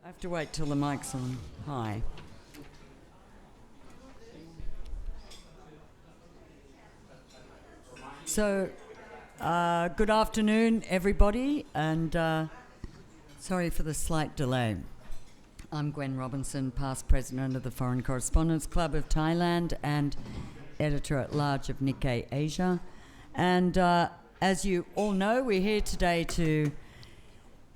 I have to wait till the mic's on. Hi. So, good afternoon, everybody, and sorry for the slight delay. I'm Gwen Robinson, past president of the Foreign Correspondents Club of Thailand and editor-at-large of Nikkei Asia. And as you all know, we're here today to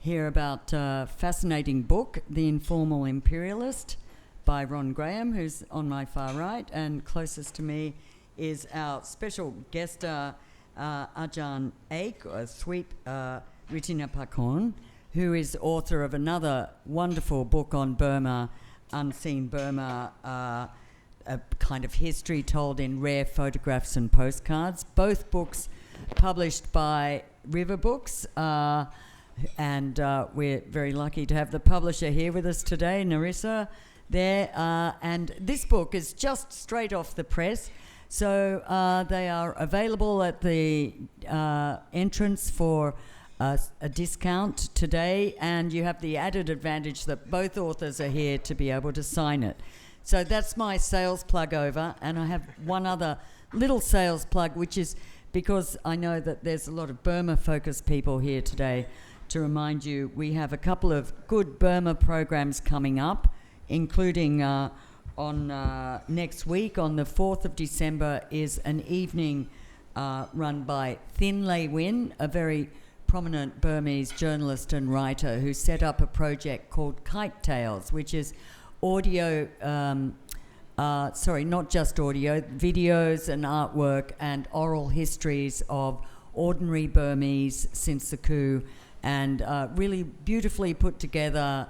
hear about a fascinating book, The Informal Imperialist, by Ron Graham, who's on my far right, and closest to me is our special guest, Ajahn Aik, or Sweet Ritinapakon, who is author of another wonderful book on Burma, Unseen Burma, a kind of history told in rare photographs and postcards. Both books published by River Books, and we're very lucky to have the publisher here with us today, Narissa, there. And this book is just straight off the press. So they are available at the entrance for a discount today, and you have the added advantage that both authors are here to be able to sign it. So that's my sales plug over, and I have one other little sales plug, which is because I know that there's a lot of Burma-focused people here today. To remind you, we have a couple of good Burma programs coming up, including on next week, on the 4th of December, is an evening run by Thin Lay Win, a very prominent Burmese journalist and writer who set up a project called Kite Tales, which is audio, not just audio, videos and artwork and oral histories of ordinary Burmese since the coup, and really beautifully put together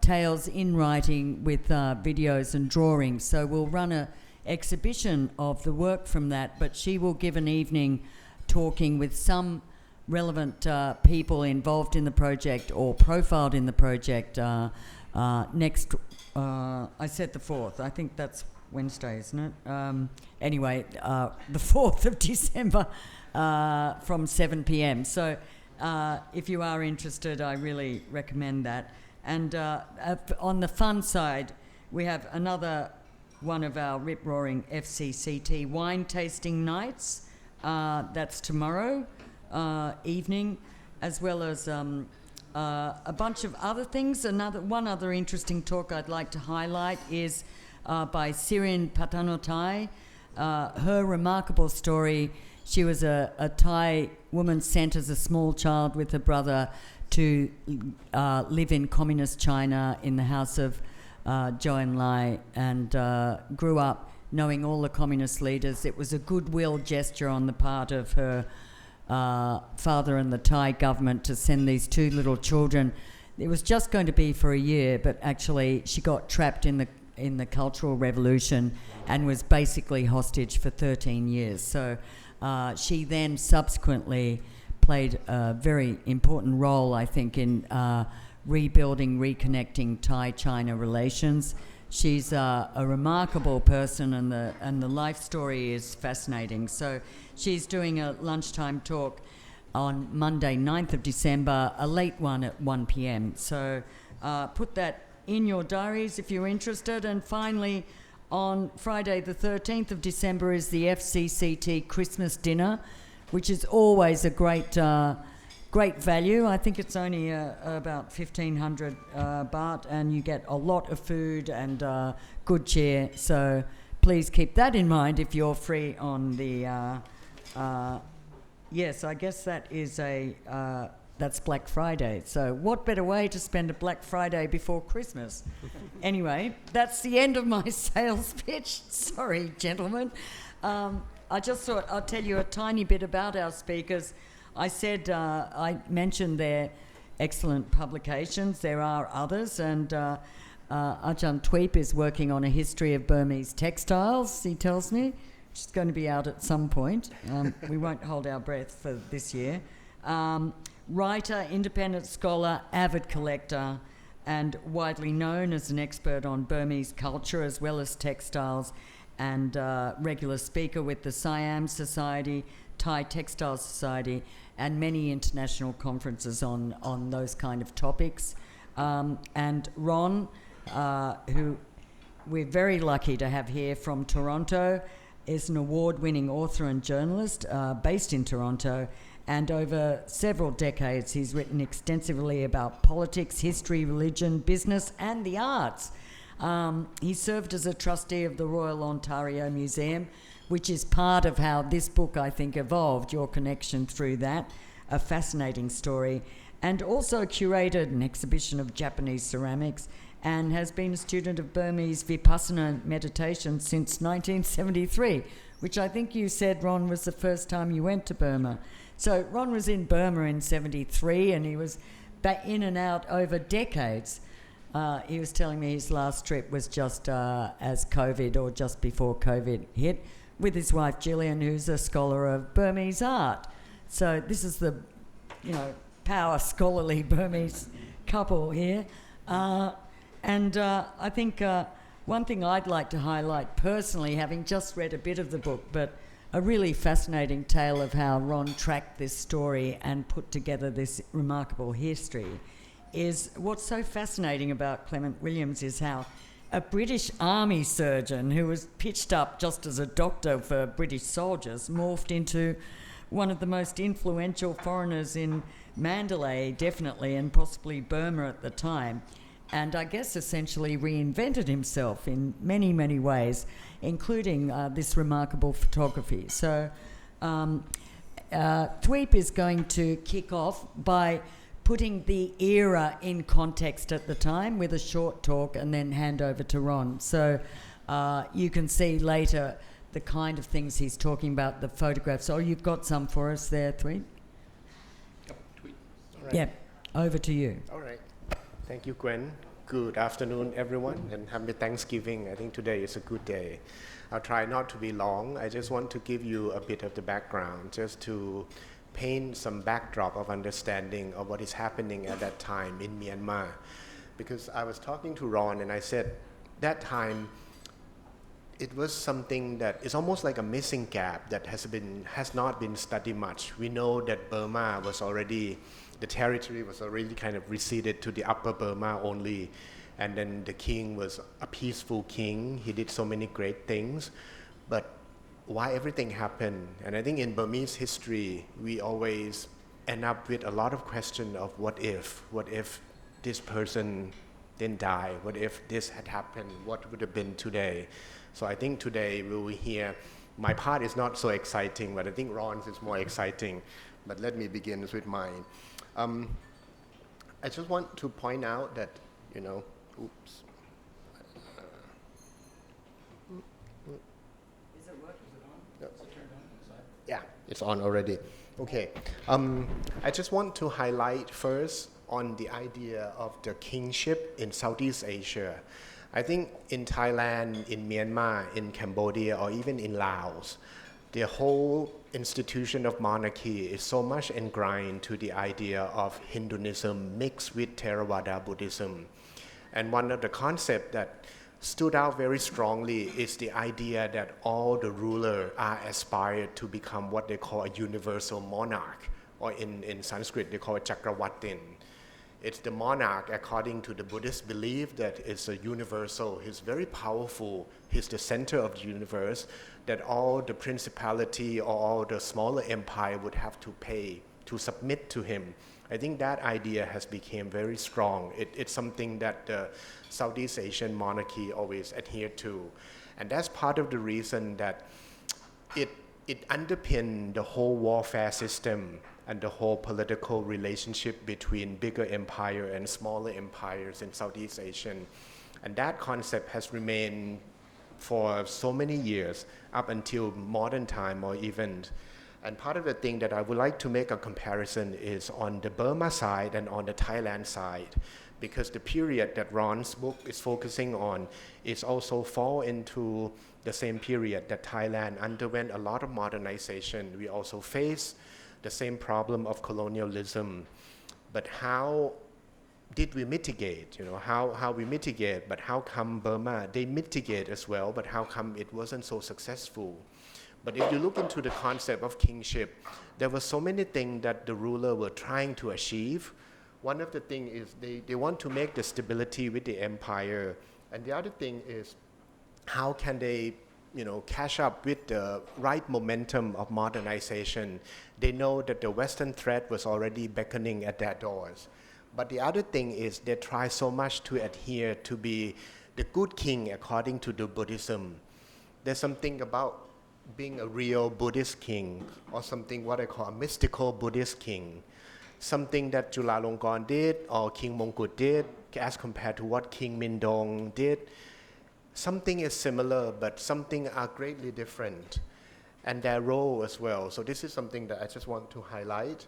tales in writing with videos and drawings. So we'll run an exhibition of the work from that, but she will give an evening talking with some relevant people involved in the project or profiled in the project next, I said the 4th, I think that's Wednesday, isn't it? Anyway, the 4th of December from 7 p.m. So if you are interested, I really recommend that. And on the fun side, we have another one of our rip-roaring FCCT wine tasting nights. That's tomorrow evening, as well as a bunch of other things. One other interesting talk I'd like to highlight is by Sirin Patanotai. Her remarkable story: she was a Thai woman sent as a small child with her brother to live in communist China in the house of Zhou Enlai, and grew up knowing all the communist leaders. It was a goodwill gesture on the part of her father and the Thai government to send these two little children. It was just going to be for a year, but actually she got trapped in the Cultural Revolution and was basically hostage for 13 years. So she then subsequently played a very important role, I think, in rebuilding, reconnecting Thai-China relations. She's a remarkable person, and the life story is fascinating. So she's doing a lunchtime talk on Monday, 9th of December, a late one at 1 p.m. So put that in your diaries if you're interested. And finally, on Friday the 13th of December is the FCCT Christmas dinner, which is always a great value. I think it's only about 1,500 baht, and you get a lot of food and good cheer. So please keep that in mind if you're free on the... yes, I guess that is that's Black Friday. So what better way to spend a Black Friday before Christmas? Anyway, that's the end of my sales pitch. Sorry, gentlemen. I just thought I'll tell you a tiny bit about our speakers. I said I mentioned their excellent publications. There are others, and Ajahn Tweep is working on a history of Burmese textiles, he tells me, which is going to be out at some point. We won't hold our breath for this year. Writer, independent scholar, avid collector, and widely known as an expert on Burmese culture as well as textiles, and regular speaker with the Siam Society, Thai Textile Society, and many international conferences on those kind of topics. And Ron, who we're very lucky to have here from Toronto, is an award-winning author and journalist based in Toronto, and over several decades he's written extensively about politics, history, religion, business and the arts. He served as a trustee of the Royal Ontario Museum, which is part of how this book, I think, evolved, your connection through that, a fascinating story, and also curated an exhibition of Japanese ceramics and has been a student of Burmese Vipassana meditation since 1973, which I think you said, Ron, was the first time you went to Burma. So Ron was in Burma in 73 and he was back in and out over decades. He was telling me his last trip was just as COVID or just before COVID hit, with his wife Gillian, who's a scholar of Burmese art. So this is the, power scholarly Burmese couple here. And I think one thing I'd like to highlight personally, having just read a bit of the book, but a really fascinating tale of how Ron tracked this story and put together this remarkable history, is what's so fascinating about Clement Williams is how a British army surgeon who was pitched up just as a doctor for British soldiers morphed into one of the most influential foreigners in Mandalay, definitely, and possibly Burma at the time. And I guess essentially reinvented himself in many, many ways, including this remarkable photography. So Thweep is going to kick off by putting the era in context at the time with a short talk and then hand over to Ron. So you can see later the kind of things he's talking about, the photographs. Oh, you've got some for us there, Thweep? Tweet. All right. Yeah, over to you. All right. Thank you, Gwen. Good afternoon, everyone, and happy Thanksgiving. I think today is a good day. I'll try not to be long. I just want to give you a bit of the background, just to paint some backdrop of understanding of what is happening at that time in Myanmar. Because I was talking to Ron and I said, that time, it was something that is almost like a missing gap that has not been studied much. We know that Burma was already, the territory was already kind of receded to the upper Burma only, and then the king was a peaceful king. He did so many great things, but why everything happened? And I think in Burmese history, we always end up with a lot of question of what if this person didn't die? What if this had happened? What would have been today? So I think today we will hear, my part is not so exciting, but I think Ron's is more exciting. But let me begin with mine. I just want to point out that, oops. Is it working? Is it on? Yep. Is it turned on? Yeah, it's on already. Okay. I just want to highlight first on the idea of the kingship in Southeast Asia. I think in Thailand, in Myanmar, in Cambodia, or even in Laos, the whole institution of monarchy is so much ingrained to the idea of Hinduism mixed with Theravada Buddhism. And one of the concepts that stood out very strongly is the idea that all the rulers are aspired to become what they call a universal monarch, or in Sanskrit they call it Chakravartin. It's the monarch, according to the Buddhist belief, that is a universal. He's very powerful. He's the center of the universe, that all the principality or all the smaller empire would have to pay to submit to him. I think that idea has become very strong. It's something that the Southeast Asian monarchy always adhered to. And that's part of the reason that it underpinned the whole warfare system and the whole political relationship between bigger empire and smaller empires in Southeast Asia. And that concept has remained for so many years, up until modern time or even. And part of the thing that I would like to make a comparison is on the Burma side and on the Thailand side, because the period that Ron's book is focusing on is also fall into the same period that Thailand underwent a lot of modernization. We also face the same problem of colonialism, but how did we mitigate? How we mitigate, but how come Burma, they mitigate as well, but how come it wasn't so successful? But if you look into the concept of kingship, there were so many things that the ruler were trying to achieve, One of the things is they want to make the stability with the empire. And the other thing is how can they catch up with the right momentum of modernization. They know that the Western threat was already beckoning at their doors. But the other thing is they try so much to adhere to be the good king according to the Buddhism. There's something about being a real Buddhist king, or something what I call a mystical Buddhist king. Something that Chulalongkorn did or King Mongkut did as compared to what King Mindong did. Something is similar, but something are greatly different, and their role as well. So this is something that I just want to highlight.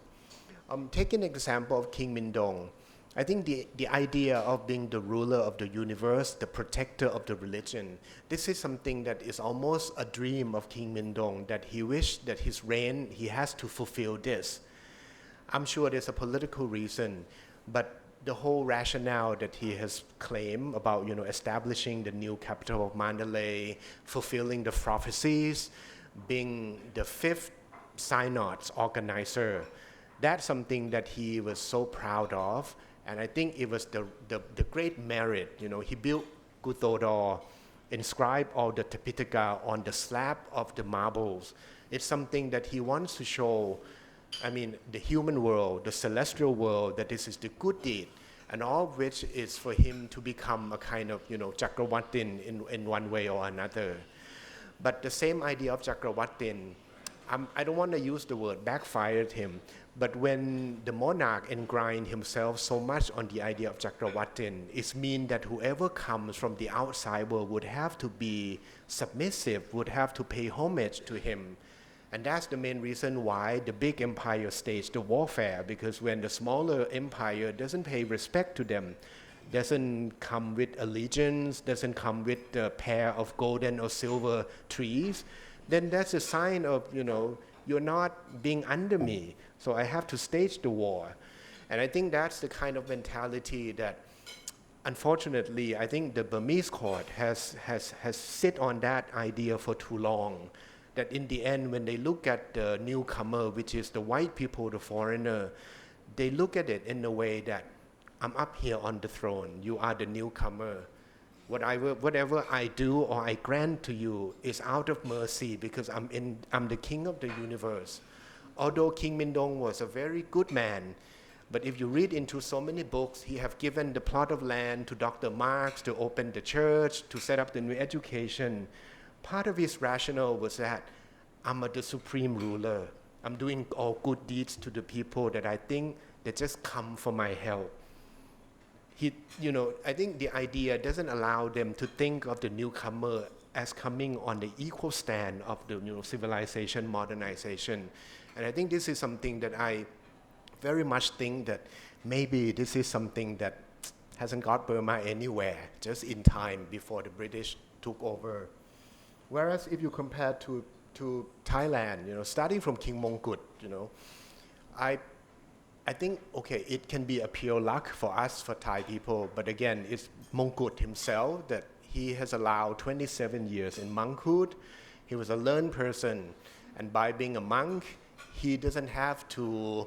Take an example of King Mindong. I think the idea of being the ruler of the universe, the protector of the religion, this is something that is almost a dream of King Mindong, that he wished that his reign, he has to fulfill this. I'm sure there's a political reason, but the whole rationale that he has claimed about establishing the new capital of Mandalay, fulfilling the prophecies, being the fifth synods organizer, that's something that he was so proud of, and I think it was the great merit. He built Kutodor, inscribed all the Tipitaka on the slab of the marbles. It's something that he wants to show, the human world, the celestial world, that this is the good deed, and all of which is for him to become a kind of, Chakravartin in one way or another. But the same idea of Chakravartin, I don't want to use the word backfired him, but when the monarch engrained himself so much on the idea of Chakravartin, it means that whoever comes from the outside world would have to be submissive, would have to pay homage to him. And that's the main reason why the big empire staged the warfare, because when the smaller empire doesn't pay respect to them, doesn't come with allegiance, doesn't come with a pair of golden or silver trees, then that's a sign of, you're not being under me, so I have to stage the war. And I think that's the kind of mentality that, unfortunately, I think the Burmese court has sit on that idea for too long. That in the end, when they look at the newcomer, which is the white people, the foreigner, they look at it in a way that I'm up here on the throne, you are the newcomer. Whatever I do or I grant to you is out of mercy because I'm the king of the universe. Although King Mindong was a very good man, but if you read into so many books, he have given the plot of land to Dr. Marx to open the church, to set up the new education. Part of his rationale was that I'm the supreme ruler. I'm doing all good deeds to the people that I think they just come for my help. I think the idea doesn't allow them to think of the newcomer as coming on the equal stand of the civilization, modernization. And I think this is something that I very much think that maybe this is something that hasn't got Burma anywhere, just in time before the British took over. Whereas if you compare to Thailand, starting from King Mongkut, I think, okay, it can be a pure luck for us, for Thai people, but again, it's Mongkut himself that he has allowed 27 years in monkhood. He was a learned person, and by being a monk, he doesn't have to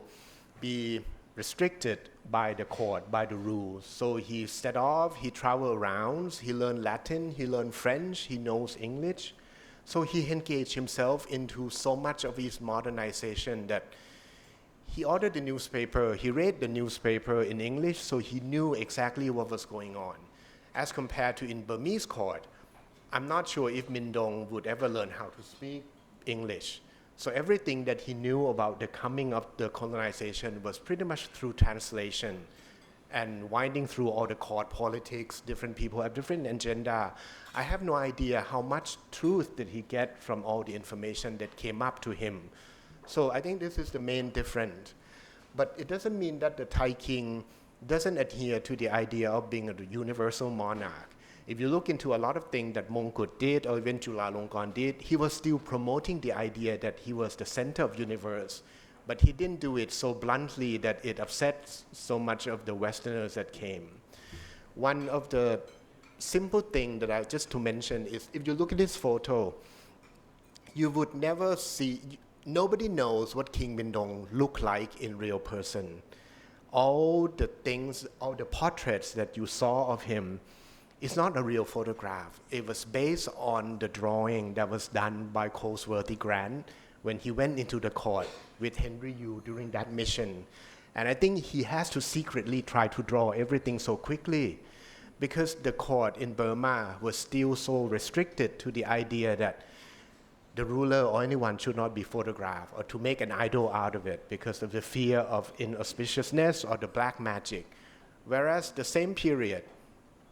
be restricted by the court, by the rules. So he set off, he traveled around, he learned Latin, he learned French, he knows English. So he engaged himself into so much of his modernization that he ordered the newspaper, he read the newspaper in English, so he knew exactly what was going on. As compared to in Burmese court, I'm not sure if Mindong would ever learn how to speak English. So everything that he knew about the coming of the colonization was pretty much through translation and winding through all the court politics. Different people have different agenda. I have no idea how much truth did he get from all the information that came up to him. So I think this is the main difference. But it doesn't mean that the Thai king doesn't adhere to the idea of being a universal monarch. If you look into a lot of things that Mongkut did or even Chulalongkorn did, he was still promoting the idea that he was the center of universe. But he didn't do it so bluntly that it upsets so much of the Westerners that came. One of the simple things that I just to mention is if you look at this photo, you would never see, nobody knows what King Mindong looked like in real person. all the things, all the portraits that you saw of him, it's not a real photograph. It was based on the drawing that was done by Colesworthy Grant when he went into the court with Henry Yu during that mission. And I think he has to secretly try to draw everything so quickly because the court in Burma was still so restricted to the idea that the ruler or anyone should not be photographed or to make an idol out of it because of the fear of inauspiciousness or the black magic. Whereas the same period,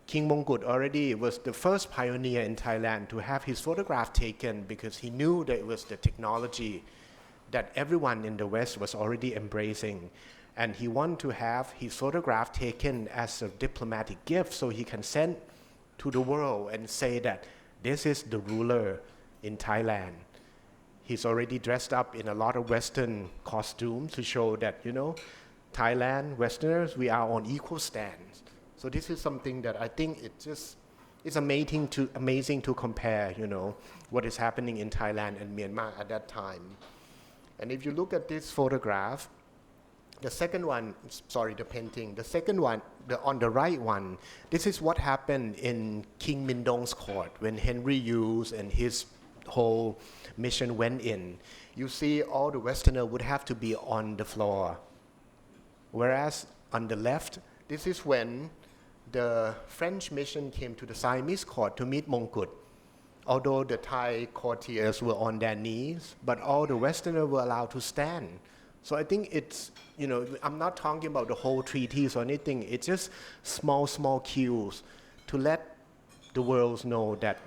King Mongkut already was the first pioneer in Thailand to have his photograph taken because he knew that it was the technology that everyone in the West was already embracing. And he wanted to have his photograph taken as a diplomatic gift so he can send to the world and say that this is the ruler in Thailand. He's already dressed up in a lot of Western costumes to show that, Thailand, Westerners, we are on equal stands. So this is something that I think it's amazing to compare, what is happening in Thailand and Myanmar at that time. And if you look at this photograph, the second one, the painting, the second one, on the right one, this is what happened in King Mindong's court when Henry Yu and his whole mission went in. You see all the Westerners would have to be on the floor. Whereas on the left, this is when the French mission came to the Siamese court to meet Mongkut. Although the Thai courtiers were on their knees, but all the Westerners were allowed to stand. So I think it's, I'm not talking about the whole treaties or anything. It's just small cues to let the world know that,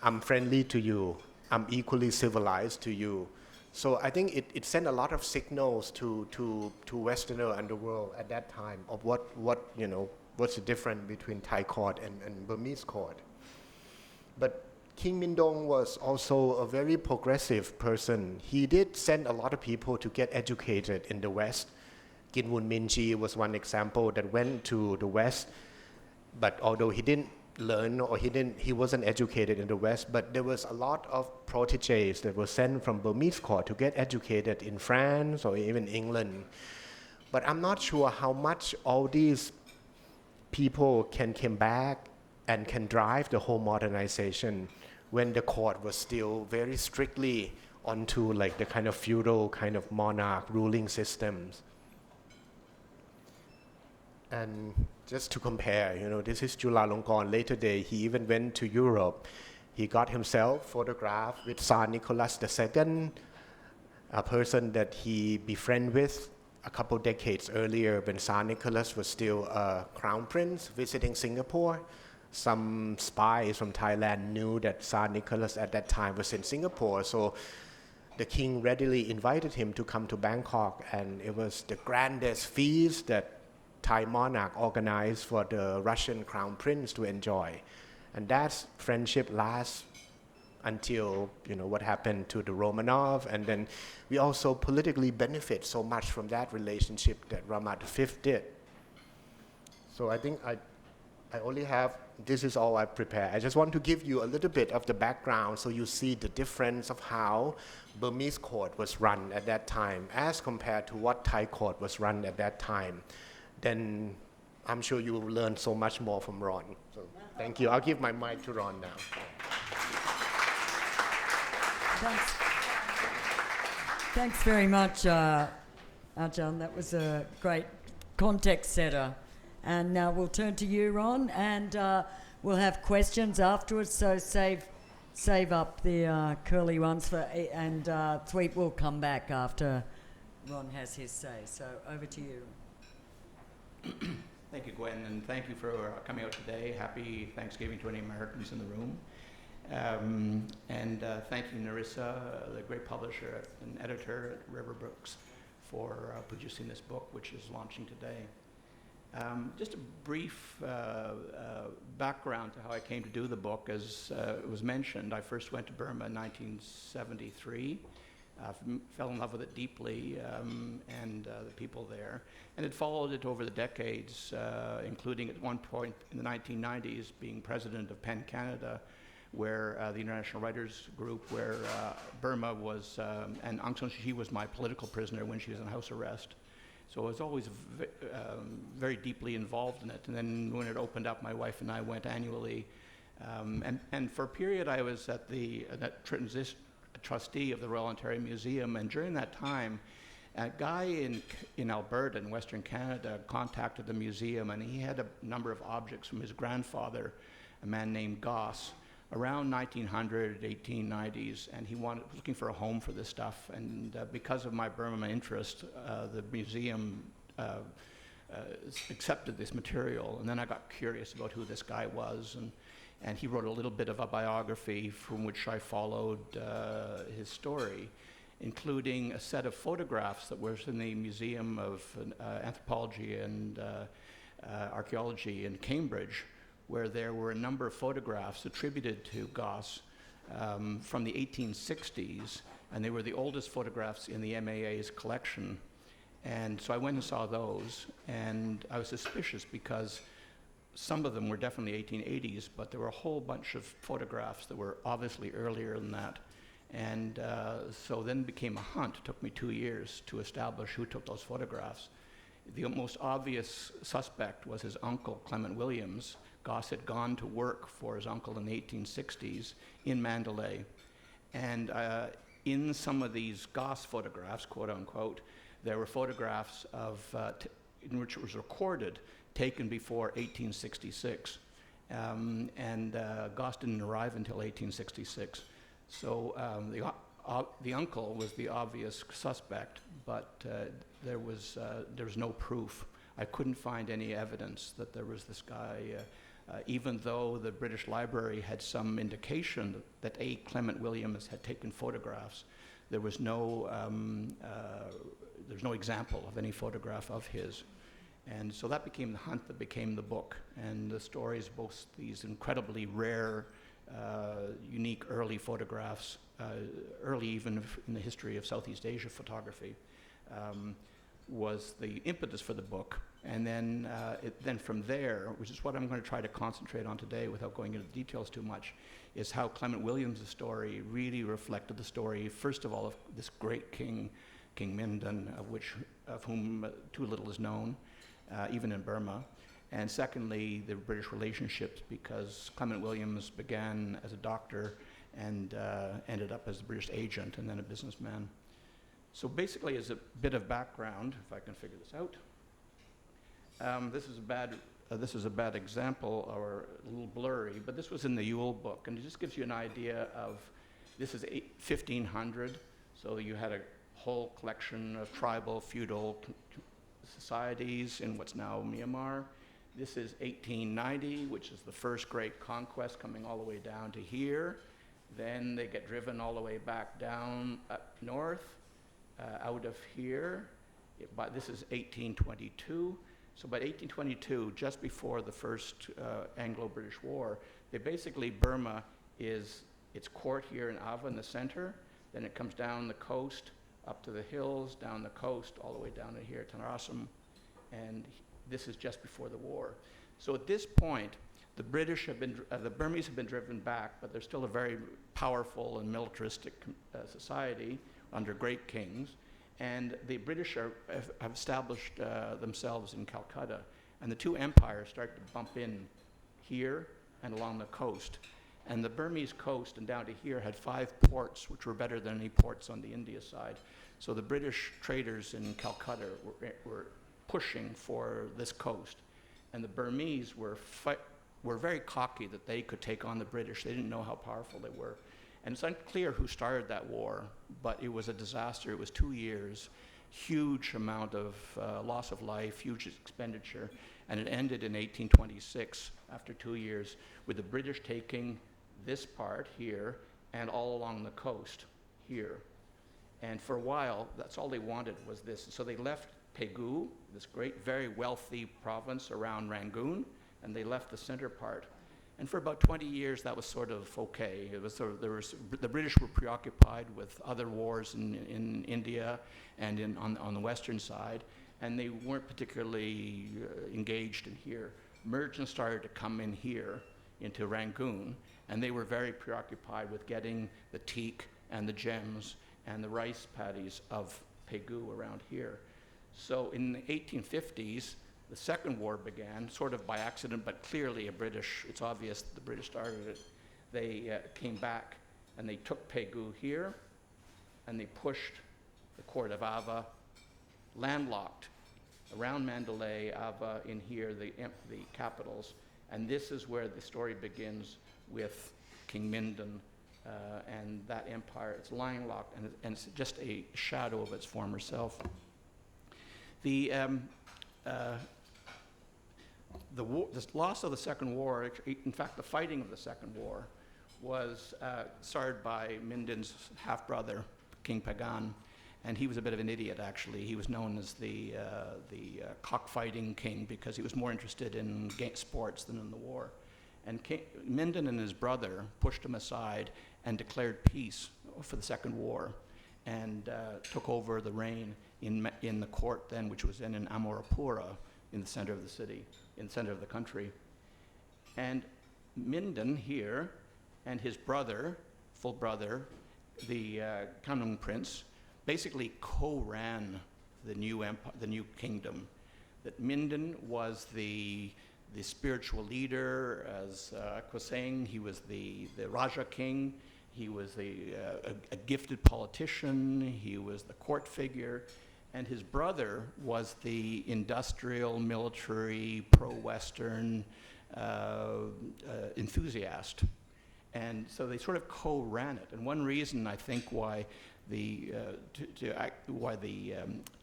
I'm friendly to you. I'm equally civilized to you. So I think it sent a lot of signals to Westerners and the world at that time of what's the difference between Thai court and Burmese court. But King Mindong was also a very progressive person. He did send a lot of people to get educated in the West. Kinwun Minji was one example that went to the West, but although he didn't learn or he wasn't educated in the West, but there was a lot of proteges that were sent from Burmese court to get educated in France or even England. But I'm not sure how much all these people can come back and can drive the whole modernization when the court was still very strictly onto like the kind of feudal kind of monarch ruling systems. And just to compare, this is Chulalongkorn. Later day, he even went to Europe. He got himself photographed with Tsar Nicholas II, a person that he befriended with a couple decades earlier when Tsar Nicholas was still a crown prince visiting Singapore. Some spies from Thailand knew that Tsar Nicholas at that time was in Singapore, so the king readily invited him to come to Bangkok, and it was the grandest feast that Thai monarch organized for the Russian crown prince to enjoy. And that friendship lasts until, what happened to the Romanov, and then we also politically benefit so much from that relationship that Rama V did. So I think I only have, this is all I prepared. I just want to give you a little bit of the background so you see the difference of how Burmese court was run at that time as compared to what Thai court was run at that time. Then I'm sure you will learn so much more from Ron. So thank you. I'll give my mic to Ron now. Thanks very much, Ajahn. That was a great context setter. And now we'll turn to you, Ron, and we'll have questions afterwards, so save up the curly ones and Thweep will come back after Ron has his say. So over to you. Thank you, Gwen, and thank you for coming out today. Happy Thanksgiving to any Americans in the room. And thank you, Narissa, the great publisher and editor at River Books, for producing this book, which is launching today. Just a brief background to how I came to do the book. As it was mentioned, I first went to Burma in 1973. Fell in love with it deeply and the people there, and had followed it over the decades, including at one point in the 1990s being president of PEN Canada, where the International Writers Group, where Burma was, and Aung San Suu Kyi was my political prisoner when she was in house arrest. So I was always very deeply involved in it. And then when it opened up, my wife and I went annually. And for a period, I was at the trustee of the Royal Ontario Museum. And during that time, a guy in Alberta, in Western Canada, contacted the museum, and he had a number of objects from his grandfather, a man named Goss, around 1900, 1890s, and he was looking for a home for this stuff. And because of my Burma interest, the museum accepted this material. And then I got curious about who this guy was, and he wrote a little bit of a biography from which I followed his story, including a set of photographs that was in the Museum of Anthropology and Archaeology in Cambridge, where there were a number of photographs attributed to Goss from the 1860s, and they were the oldest photographs in the MAA's collection. And so I went and saw those, and I was suspicious because some of them were definitely 1880s, but there were a whole bunch of photographs that were obviously earlier than that. And so then it became a hunt. It took me 2 years to establish who took those photographs. The most obvious suspect was his uncle, Clement Williams. Goss had gone to work for his uncle in the 1860s in Mandalay. And in some of these Goss photographs, quote unquote, there were photographs of, in which it was recorded, taken before 1866. Goss didn't arrive until 1866. So the uncle was the obvious suspect, but there was no proof. I couldn't find any evidence that there was this guy, even though the British Library had some indication that A. Clement Williams had taken photographs. There was no example of any photograph of his. And so that became the hunt that became the book. And the stories boast these incredibly rare, unique early photographs, early even in the history of Southeast Asia photography, was the impetus for the book. And then, then from there, which is what I'm going to try to concentrate on today without going into details too much, is how Clement Williams' story really reflected the story, first of all, of this great king, King Mindon, of whom too little is known, even in Burma. And secondly, the British relationships, because Clement Williams began as a doctor and ended up as a British agent and then a businessman. So basically, as a bit of background, if I can figure this out, this is a bad example, or a little blurry, but this was in the Yule book, and it just gives you an idea of, this is 1500, so you had a whole collection of tribal, feudal societies in what's now Myanmar. This is 1890, which is the first great conquest, coming all the way down to here. Then they get driven all the way back down up north, out of here. But this is 1822. So by 1822, just before the first Anglo-British War, Burma is its court here in Ava in the center. Then it comes down the coast, up to the hills, down the coast, all the way down to here, Tanarasam. And this is just before the war. So at this point, the Burmese have been driven back, but they're still a very powerful and militaristic society under great kings. And the British have established themselves in Calcutta. And the two empires start to bump in here and along the coast. And the Burmese coast and down to here had 5 ports, which were better than any ports on the India side. So the British traders in Calcutta were pushing for this coast. And the Burmese were very cocky that they could take on the British. They didn't know how powerful they were. And it's unclear who started that war, but it was a disaster. It was 2 years, huge amount of loss of life, huge expenditure, and it ended in 1826, after 2 years, with the British taking this part here and all along the coast here. And for a while, that's all they wanted was this. So they left Pegu, this great, very wealthy province around Rangoon, and they left the center part. And for about 20 years, that was sort of okay. It was sort of, the British were preoccupied with other wars in India and on the western side, and they weren't particularly engaged in here. Merchants started to come in here into Rangoon, and they were very preoccupied with getting the teak and the gems and the rice paddies of Pegu around here. So in the 1850s, the Second War began, sort of by accident, but clearly it's obvious the British started it. They came back and they took Pegu here, and they pushed the court of Ava, landlocked around Mandalay, Ava, in here, the capitals. And this is where the story begins with King Mindon and that empire. It's landlocked, and it's just a shadow of its former self. The loss of the Second War, in fact, the fighting of the Second War, was started by Mindon's half-brother, King Pagan, and he was a bit of an idiot, actually. He was known as the cockfighting king because he was more interested in sports than in the war. And Mindon and his brother pushed him aside and declared peace for the Second War, and took over the reign in the court then, which was then in Amarapura, in the center of the city, in the center of the country. And Mindon here and his brother, full brother, the Kanung prince, basically co-ran the new kingdom. That Mindon was the spiritual leader, as I was saying. He was the Raja king. He was a gifted politician. He was the court figure. And his brother was the industrial, military, pro-Western enthusiast. And so they sort of co-ran it. And one reason, I think, why the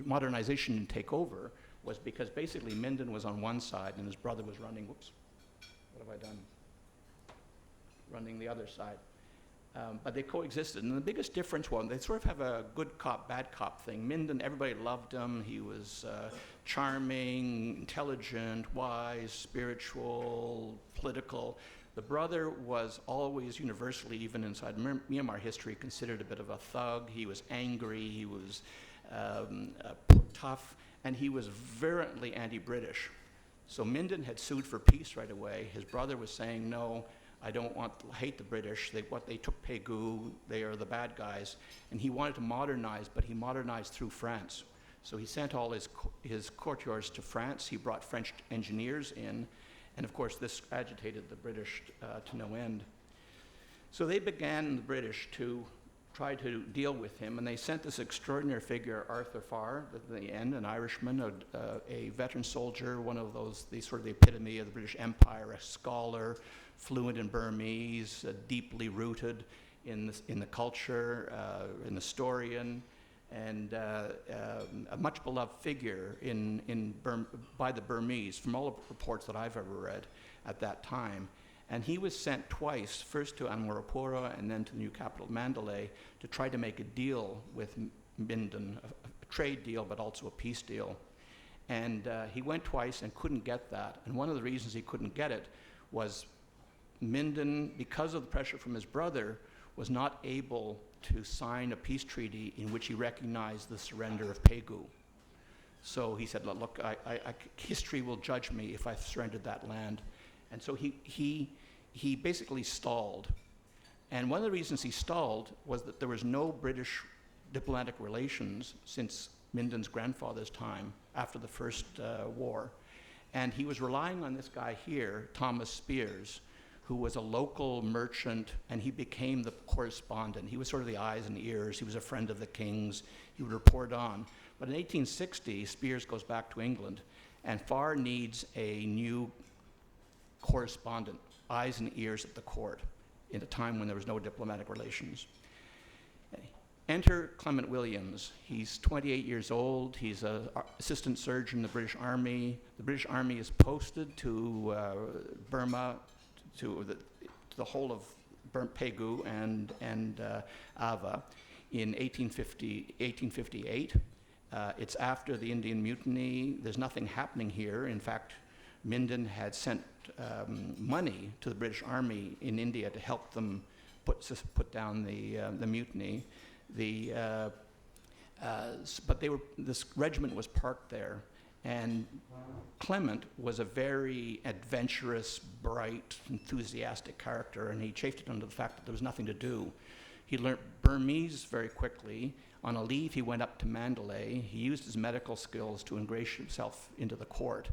modernization didn't take over was because basically Mindon was on one side and his brother was running, whoops, what have I done? Running the other side. But they coexisted. And the biggest difference was they sort of have a good cop, bad cop thing. Mindon, everybody loved him. He was charming, intelligent, wise, spiritual, political. The brother was always universally, even inside Myanmar history, considered a bit of a thug. He was angry, he was tough, and he was virulently anti-British. So Mindon had sued for peace right away. His brother was saying, no, I don't hate the British. They took Pegu, they are the bad guys. And he wanted to modernize, but he modernized through France. So he sent all his courtiers to France. He brought French engineers in. And of course, this agitated the British to no end. So they began, the British, to try to deal with him, and they sent this extraordinary figure, Arthur Farr, at the end, an Irishman, a veteran soldier, one of those, sort of the epitome of the British Empire, a scholar, fluent in Burmese, deeply rooted in the culture, an historian, and a much beloved figure by the Burmese, from all the reports that I've ever read at that time. And he was sent twice, first to Amarapura and then to the new capital, Mandalay, to try to make a deal with Mindon, a trade deal, but also a peace deal. And he went twice and couldn't get that. And one of the reasons he couldn't get it was Mindon, because of the pressure from his brother, was not able to sign a peace treaty in which he recognized the surrender of Pegu. So he said, look, history will judge me if I've surrendered that land. And so he basically stalled. And one of the reasons he stalled was that there was no British diplomatic relations since Mindon's grandfather's time, after the First War. And he was relying on this guy here, Thomas Spears, who was a local merchant, and he became the correspondent. He was sort of the eyes and ears. He was a friend of the king's. He would report on. But in 1860, Spears goes back to England, and Farr needs a new correspondent, eyes and ears at the court, in a time when there was no diplomatic relations. Enter Clement Williams. He's 28 years old. He's an assistant surgeon in the British Army. The British Army is posted to Burma, to the whole of Pegu and Ava in 1858. It's after the Indian Mutiny. There's nothing happening here. In fact, Mindon had sent money to the British Army in India to help them put down the mutiny. But this regiment was parked there, and Clement was a very adventurous, bright, enthusiastic character, and he chafed it under the fact that there was nothing to do. He learned Burmese very quickly. On a leave, he went up to Mandalay. He used his medical skills to ingratiate himself into the court.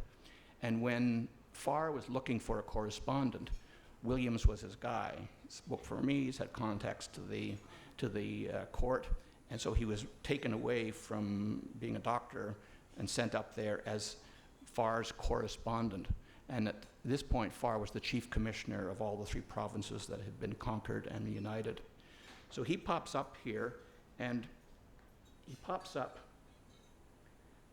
And when Farr was looking for a correspondent, Williams was his guy. He spoke Burmese, had contacts to the court, and so he was taken away from being a doctor and sent up there as Farr's correspondent. And at this point, Farr was the chief commissioner of all the 3 provinces that had been conquered and united. So he pops up here, and he pops up.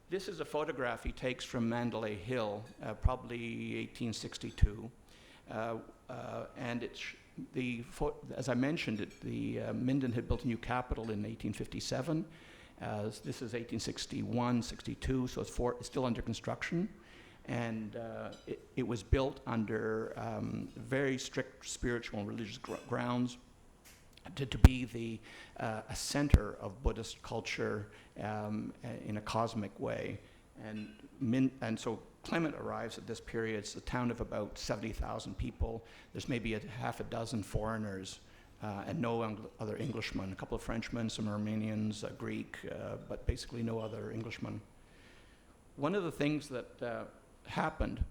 This is a photograph he takes from Mandalay Hill, probably 1862. And it's as I mentioned, Minden had built a new capital in 1857. This is 1861, 62, so it's still under construction. And it was built under very strict spiritual and religious grounds to be a center of Buddhist culture in a cosmic way. And so Clement arrives at this period. It's a town of about 70,000 people. There's maybe half a dozen foreigners and no other Englishmen, a couple of Frenchmen, some Armenians, a Greek, but basically no other Englishmen. One of the things that happened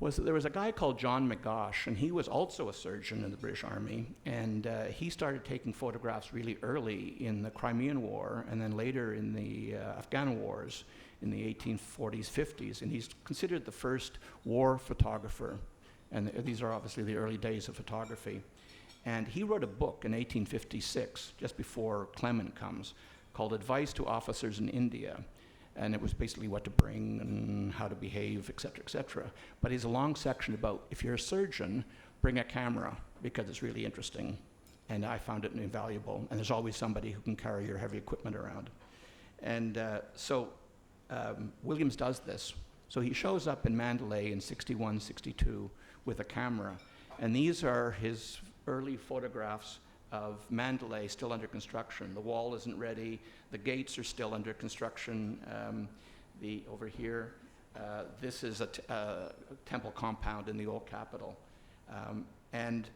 was that there was a guy called John McGosh, and he was also a surgeon in the British Army, and he started taking photographs really early in the Crimean War and then later in the Afghan wars in the 1840s, 50s, and he's considered the first war photographer, and these are obviously the early days of photography. And he wrote a book in 1856, just before Clement comes, called Advice to Officers in India. And it was basically what to bring and how to behave, et cetera, et cetera. But he's a long section about, if you're a surgeon, bring a camera, because it's really interesting. And I found it invaluable. And there's always somebody who can carry your heavy equipment around. And so Williams does this. So he shows up in Mandalay in 61, 62 with a camera. And these are his early photographs of Mandalay still under construction. The wall isn't ready. The gates are still under construction. Over here, this is a temple compound in the old capital. And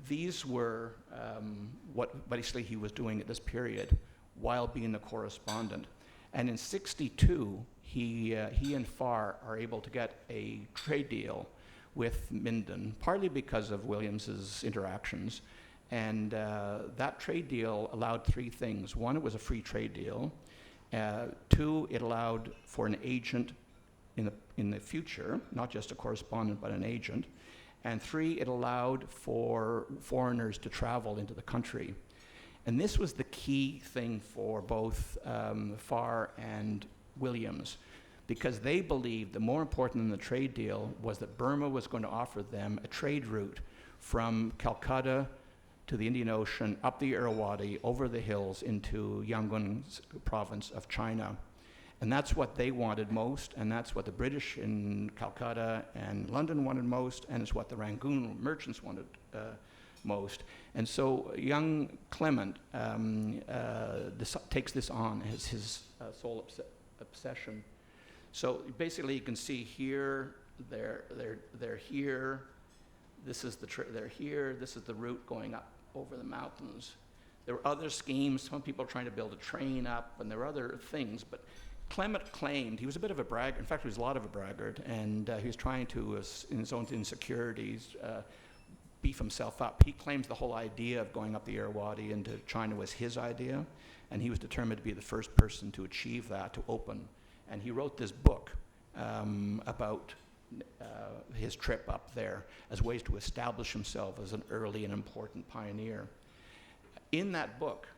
these were what basically he was doing at this period while being the correspondent. And in 62, he and Farr are able to get a trade deal with Minden, partly because of Williams's interactions. And that trade deal allowed 3 things. 1, it was a free trade deal. 2, it allowed for an agent in the future, not just a correspondent, but an agent. And 3, it allowed for foreigners to travel into the country. And this was the key thing for both Farr and Williams, because they believed that more important than the trade deal was that Burma was going to offer them a trade route from Calcutta to the Indian Ocean, up the Irrawaddy, over the hills into Yangon province of China. And that's what they wanted most, and that's what the British in Calcutta and London wanted most, and it's what the Rangoon merchants wanted most. And so young Clement takes this on as his sole obsession. So basically you can see here, they're here, this is they're here, this is the route going up over the mountains. There were other schemes, some people trying to build a train up, and there were other things, but Clement claimed, he was a bit of a braggart, in fact he was a lot of a braggart, and he was trying to, in his own insecurities, beef himself up. He claims the whole idea of going up the Irrawaddy into China was his idea, and he was determined to be the first person to achieve that, to open. And he wrote this book about his trip up there as ways to establish himself as an early and important pioneer. In that book,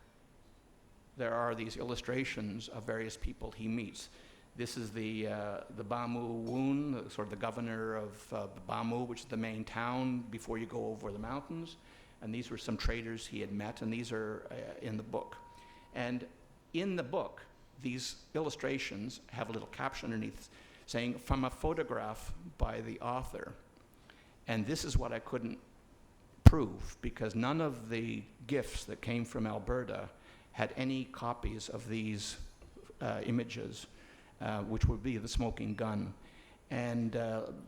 there are these illustrations of various people he meets. This is the Bamu Woon, sort of the governor of Bamu, which is the main town before you go over the mountains. And these were some traders he had met, and these are in the book. And in the book, these illustrations have a little caption underneath saying, from a photograph by the author. And this is what I couldn't prove, because none of the gifts that came from Alberta had any copies of these images, which would be the smoking gun. And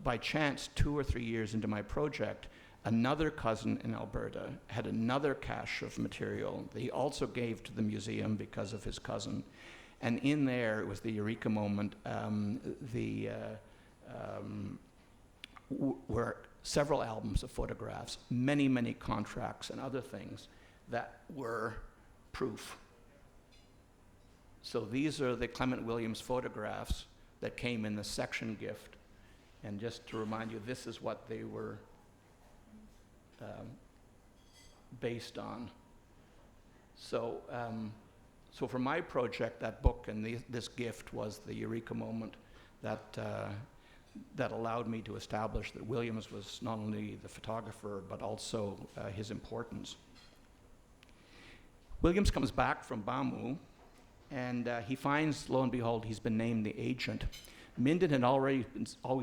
by chance, 2 or 3 years into my project, Another cousin in Alberta had another cache of material that he also gave to the museum because of his cousin. And in there, it was the eureka moment, were several albums of photographs, many, many contracts and other things that were proof. So these are the Clement Williams photographs that came in the section gift. And just to remind you, this is what they were based on. So, so for my project, that book and this gift was the eureka moment that that allowed me to establish that Williams was not only the photographer, but also his importance. Williams comes back from Bamu, and he finds, lo and behold, he's been named the agent. Minden had always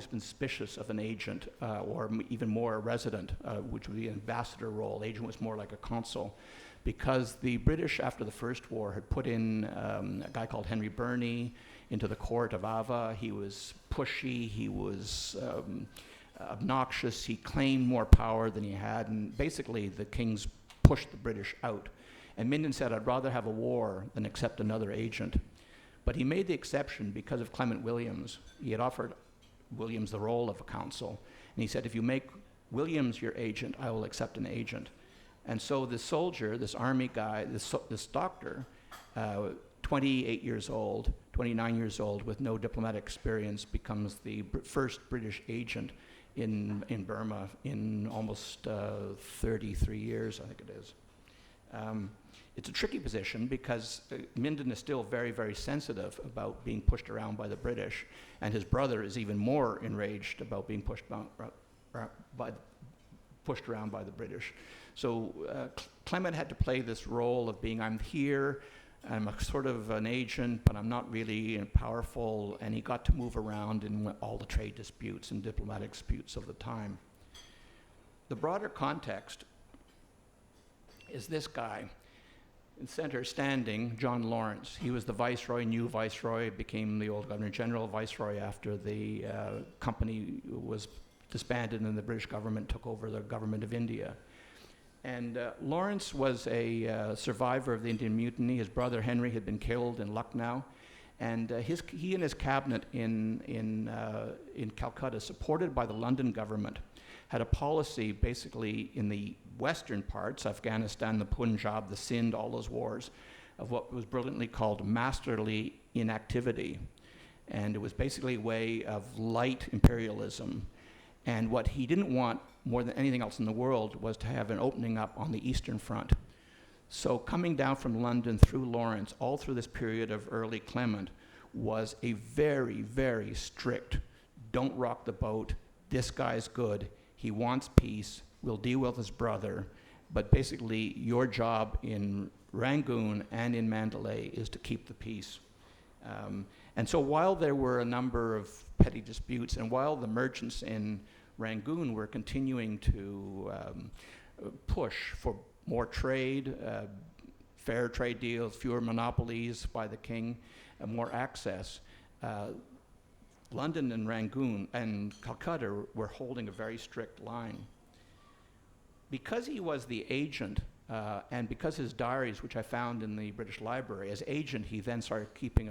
been suspicious of an agent, or even more a resident, which would be an ambassador role. Agent was more like a consul, because the British, after the First War, had put in a guy called Henry Burney into the court of Ava. He was pushy, he was obnoxious, he claimed more power than he had, and basically the kings pushed the British out. And Minden said, I'd rather have a war than accept another agent. But he made the exception because of Clement Williams. He had offered Williams the role of a consul, and he said, if you make Williams your agent, I will accept an agent. And so this soldier, this army guy, this doctor, 28 years old, 29 years old, with no diplomatic experience, becomes the first British agent in Burma in almost 33 years, I think it is. It's a tricky position because Minden is still very, very sensitive about being pushed around by the British, and his brother is even more enraged about being pushed around by the British. So Clement had to play this role of being, I'm here, I'm a sort of an agent, but I'm not really powerful, and he got to move around in all the trade disputes and diplomatic disputes of the time. The broader context is this guy. In center standing, John Lawrence. He was the viceroy, new viceroy, became the old governor-general viceroy after the company was disbanded and the British government took over the government of India. And Lawrence was a survivor of the Indian Mutiny. His brother Henry had been killed in Lucknow. And he and his cabinet in Calcutta, supported by the London government, had a policy basically in the western parts, Afghanistan, the Punjab, the Sindh, all those wars, of what was brilliantly called masterly inactivity. And it was basically a way of light imperialism. And what he didn't want more than anything else in the world was to have an opening up on the Eastern Front. So coming down from London through Lawrence, all through this period of early Clement, was a very, very strict, don't rock the boat, this guy's good, he wants peace, we'll deal with his brother, but basically your job in Rangoon and in Mandalay is to keep the peace. And so while there were a number of petty disputes, and while the merchants in Rangoon were continuing to push for more trade, fair trade deals, fewer monopolies by the king, more access, London and Rangoon and Calcutta were holding a very strict line. Because he was the agent, and because his diaries, which I found in the British Library, as agent, he then started keeping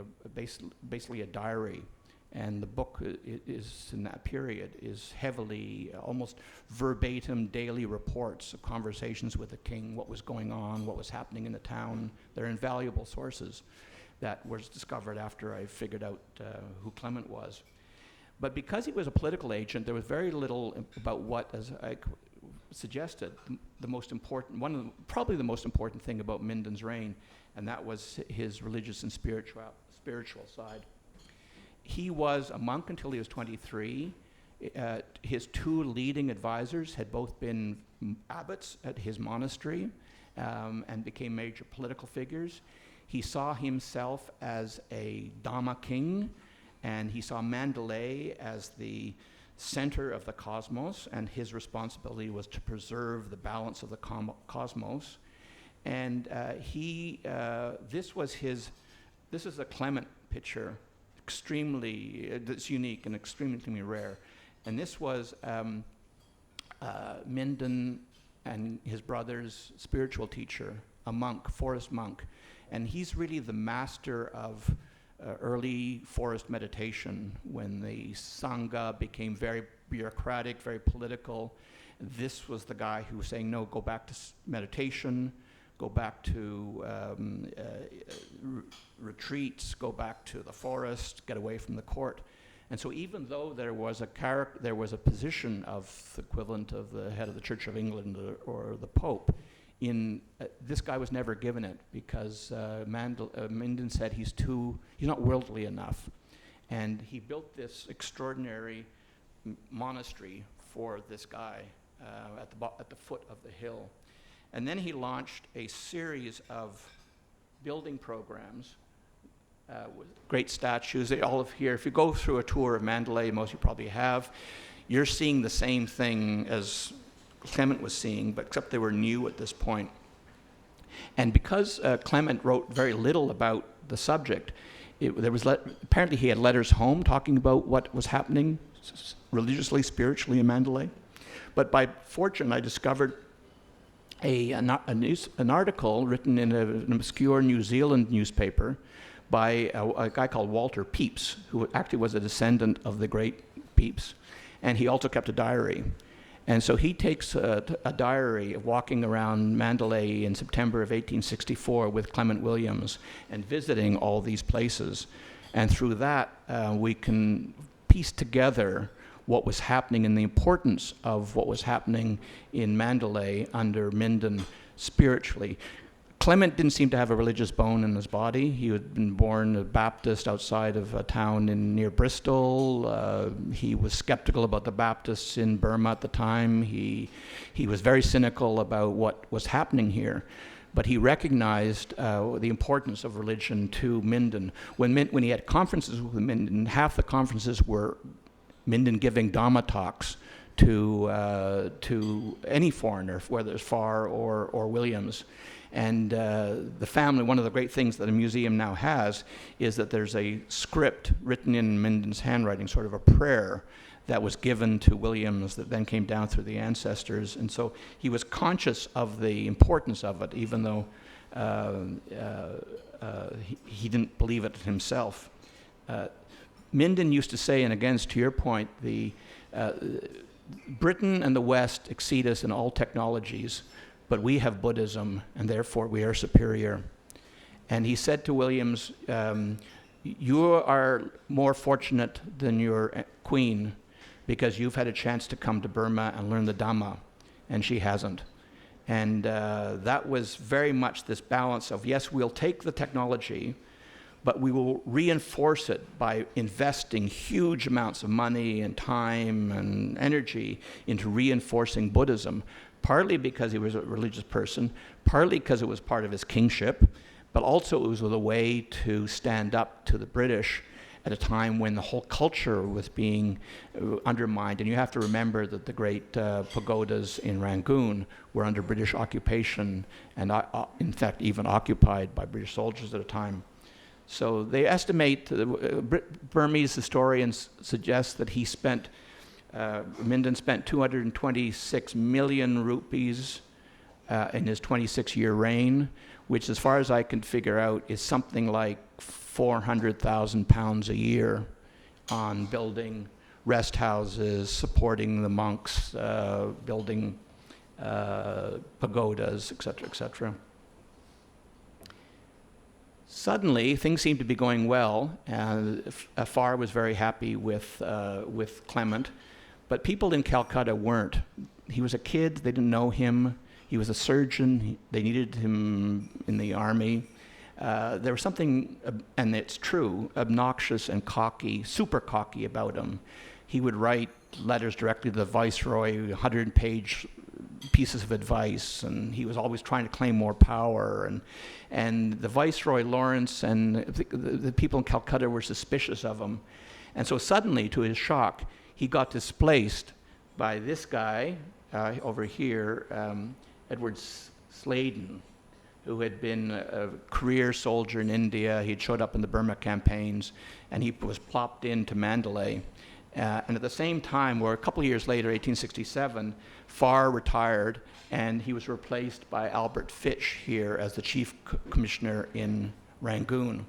basically a diary. And the book is in that period is heavily, almost verbatim daily reports of conversations with the king, what was going on, what was happening in the town. They're invaluable sources that was discovered after I figured out who Clement was. But because he was a political agent, there was very little about what, as I suggested, the most important, probably the most important thing about Minden's reign, and that was his religious and spiritual side. He was a monk until he was 23. His two leading advisors had both been abbots at his monastery and became major political figures. He saw himself as a Dhamma king, and he saw Mandalay as the center of the cosmos, and his responsibility was to preserve the balance of the cosmos. And this is a Clement picture, extremely, that's unique and extremely rare. And this was Minden and his brother's spiritual teacher, a monk, forest monk. And he's really the master of early forest meditation when the Sangha became very bureaucratic, very political. This was the guy who was saying, no, go back to meditation, go back to retreats, go back to the forest, get away from the court. And so even though there was a position of the equivalent of the head of the Church of England or the Pope, this guy was never given it because Minden said he's not worldly enough. And he built this extraordinary monastery for this guy at the foot of the hill. And then he launched a series of building programs with great statues. They all have here. If you go through a tour of Mandalay, most you probably have, you're seeing the same thing as Clement was seeing, but except they were new at this point. And because Clement wrote very little about the subject, apparently he had letters home talking about what was happening religiously, spiritually in Mandalay. But by fortune, I discovered an article written in an obscure New Zealand newspaper by a guy called Walter Pepys, who actually was a descendant of the great Pepys, and he also kept a diary. And so he takes a diary of walking around Mandalay in September of 1864 with Clement Williams and visiting all these places. And through that, we can piece together what was happening and the importance of what was happening in Mandalay under Minden spiritually. Clement didn't seem to have a religious bone in his body. He had been born a Baptist outside of a town near Bristol. He was skeptical about the Baptists in Burma at the time. He was very cynical about what was happening here. But he recognized the importance of religion to Minden. When he had conferences with Minden, half the conferences were Minden giving Dhamma talks to any foreigner, whether it's Farr or Williams. And the family, one of the great things that a museum now has is that there's a script written in Minden's handwriting, sort of a prayer that was given to Williams that then came down through the ancestors. And so he was conscious of the importance of it, even though he didn't believe it himself. Minden used to say, and again, to your point, Britain and the West exceed us in all technologies, but we have Buddhism, and therefore we are superior. And he said to Williams, you are more fortunate than your queen because you've had a chance to come to Burma and learn the Dhamma, and she hasn't. And that was very much this balance of, yes, we'll take the technology, but we will reinforce it by investing huge amounts of money and time and energy into reinforcing Buddhism, partly because he was a religious person, partly because it was part of his kingship, but also it was a way to stand up to the British at a time when the whole culture was being undermined. And you have to remember that the great pagodas in Rangoon were under British occupation and in fact even occupied by British soldiers at a time. So they estimate, Burmese historians suggest that Minden spent 226 million rupees in his 26-year reign, which as far as I can figure out is something like 400,000 pounds a year on building rest houses, supporting the monks, building pagodas, etc., etc. Suddenly, things seemed to be going well, and Farr was very happy with Clement, but people in Calcutta weren't. He was a kid, they didn't know him. He was a surgeon, they needed him in the army. There was something, and it's true, obnoxious and cocky, super cocky about him. He would write letters directly to the viceroy, 100-page pieces of advice, and he was always trying to claim more power. And the Viceroy Lawrence and the people in Calcutta were suspicious of him. And so suddenly, to his shock, he got displaced by this guy over here, Edward Sladen, who had been a career soldier in India. He'd showed up in the Burma campaigns, and he was plopped into Mandalay. And at the same time, or a couple of years later, 1867, Farr retired, and he was replaced by Albert Fitch here as the chief commissioner in Rangoon.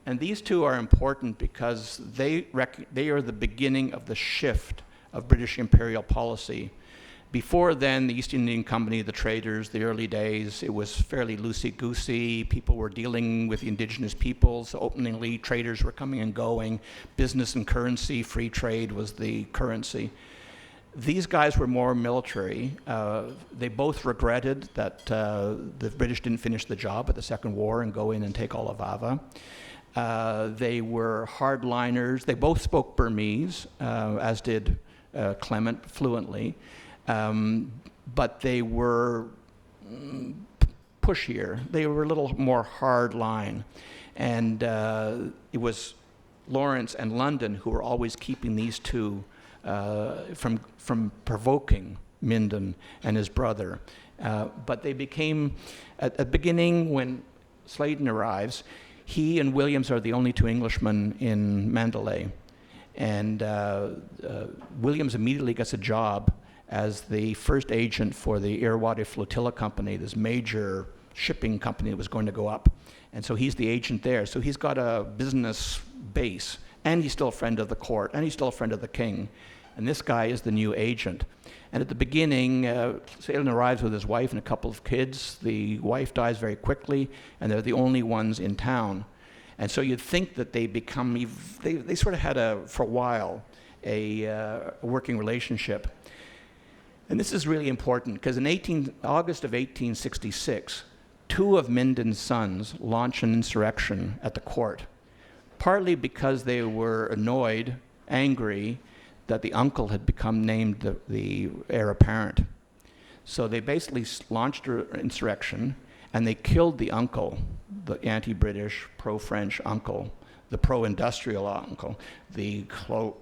And these two are important because they are the beginning of the shift of British imperial policy. Before then, the East Indian Company, the traders, the early days, it was fairly loosey-goosey. People were dealing with the indigenous peoples openly. Traders were coming and going. Business and currency, free trade was the currency. These guys were more military. They both regretted that the British didn't finish the job at the Second War and go in and take all of Ava. They were hardliners. They both spoke Burmese, as did Clement, fluently. But they were pushier. They were a little more hard line. And it was Lawrence and London who were always keeping these two from provoking Minden and his brother. But they became, at the beginning when Sladen arrives, he and Williams are the only two Englishmen in Mandalay. And Williams immediately gets a job as the first agent for the Irrawaddy Flotilla Company, this major shipping company that was going to go up. And so he's the agent there. So he's got a business base, and he's still a friend of the court, and he's still a friend of the king. And this guy is the new agent. And at the beginning, Salem arrives with his wife and a couple of kids. The wife dies very quickly, and they're the only ones in town. And so you'd think that they become, they sort of had for a while, a working relationship. And this is really important because in August of 1866, two of Minden's sons launched an insurrection at the court, partly because they were annoyed, angry, that the uncle had become named the heir apparent. So they basically launched an insurrection, and they killed the uncle, the anti-British, pro-French uncle, the pro-industrial uncle, the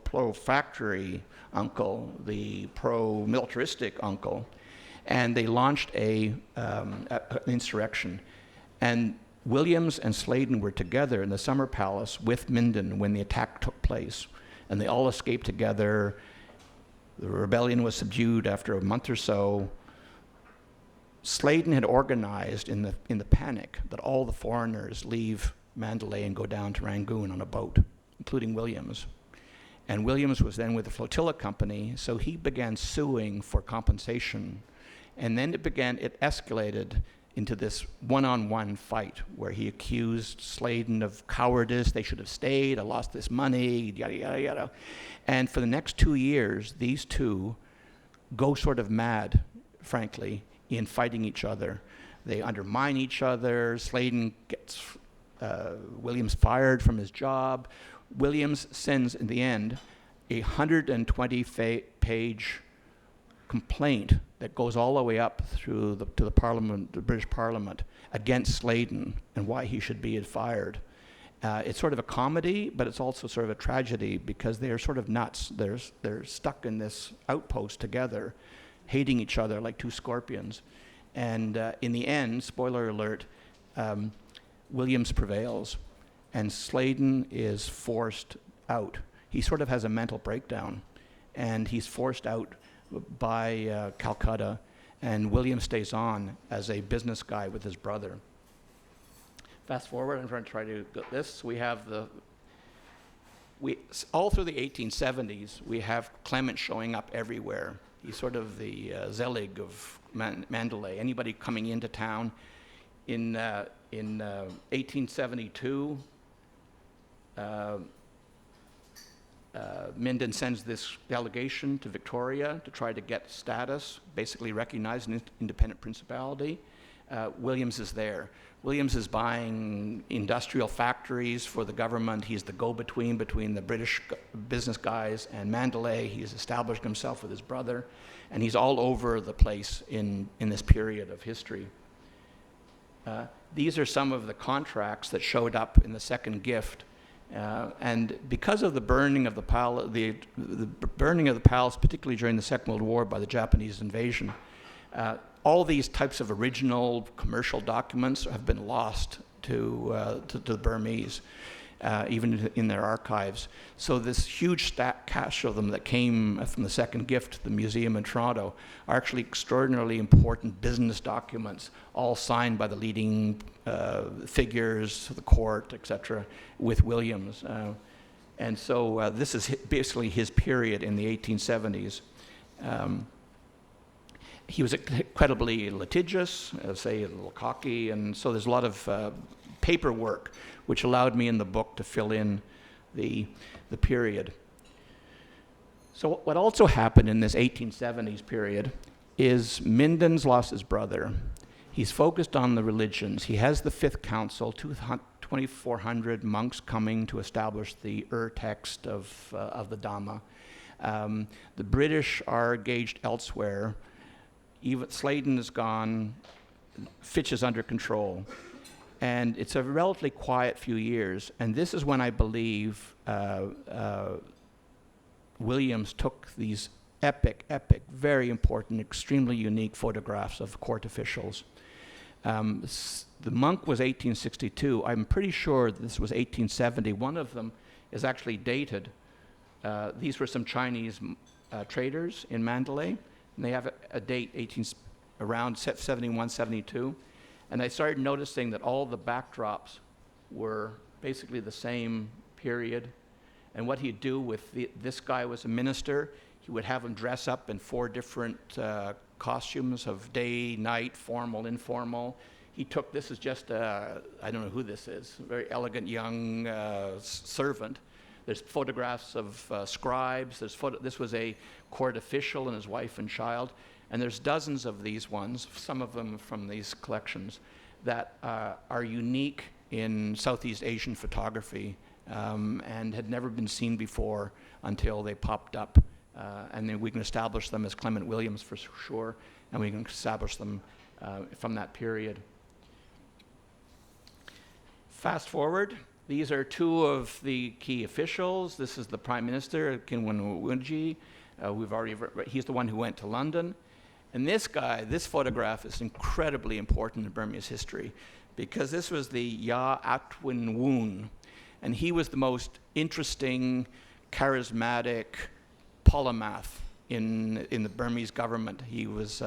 pro-factory uncle, the pro-militaristic uncle, and they launched an insurrection. And Williams and Sladen were together in the Summer Palace with Minden when the attack took place, and they all escaped together. The rebellion was subdued after a month or so. Sladen had organized in the panic that all the foreigners leave Mandalay and go down to Rangoon on a boat, including Williams. And Williams was then with the Flotilla Company, so he began suing for compensation. And then it escalated into this one-on-one fight where he accused Sladen of cowardice. They should have stayed. I lost this money, yada, yada, yada. And for the next 2 years, these two go sort of mad, frankly, in fighting each other. They undermine each other. Sladen gets Williams fired from his job. Williams sends, in the end, a 120-page complaint that goes all the way up through to the Parliament, the British Parliament, against Sladen and why he should be fired. It's sort of a comedy, but it's also sort of a tragedy because they're sort of nuts. They're stuck in this outpost together, hating each other like two scorpions. And in the end, spoiler alert, Williams prevails, and Sladen is forced out. He sort of has a mental breakdown, and he's forced out by Calcutta, and Williams stays on as a business guy with his brother. Fast forward, I'm going to try to get this. We have all through the 1870s, we have Clement showing up everywhere. He's sort of the Zelig of Mandalay. Anybody coming into town. In 1872, Minden sends this delegation to Victoria to try to get status, basically recognize an independent principality. Williams is there. Williams is buying industrial factories for the government. He's the go-between between the British business guys and Mandalay. He's established himself with his brother, and he's all over the place in this period of history. These are some of the contracts that showed up in the second gift. And because of the burning of the palace, the burning of the palace, particularly during the Second World War by the Japanese invasion, all these types of original commercial documents have been lost to the Burmese. even in their archives. So this huge cache of them that came from the second gift, the museum in Toronto, are actually extraordinarily important business documents, all signed by the leading figures, the court, etc., with Williams. And so this is basically his period in the 1870s. He was incredibly litigious, say a little cocky, and so there's a lot of paperwork which allowed me in the book to fill in the period. So what also happened in this 1870s period is Minden's lost his brother. He's focused on the religions. He has the Fifth Council, 2,400 monks coming to establish the text of the Dhamma. The British are engaged elsewhere. Even Sladen is gone, Fitch is under control. And it's a relatively quiet few years. And this is when I believe Williams took these epic, very important, extremely unique photographs of court officials. The monk was 1862. I'm pretty sure this was 1870. One of them is actually dated. These were some Chinese traders in Mandalay. And they have a date around 71, 72. And I started noticing that all the backdrops were basically the same period. And what he'd do with this guy was a minister. He would have him dress up in 4 different costumes of day, night, formal, informal. He took, this is just, I don't know who this is, a very elegant young servant. There's photographs of scribes. This was a court official and his wife and child. And there's dozens of these ones, some of them from these collections, that are unique in Southeast Asian photography and had never been seen before until they popped up. And then we can establish them as Clement Williams for sure, and we can establish them from that period. Fast forward. These are 2 of the key officials. This is the Prime Minister, Kinwunji. He's the one who went to London. And this guy, this photograph is incredibly important in Burmese history because this was the Ya Atwin Woon. And he was the most interesting, charismatic polymath in the Burmese government. He was,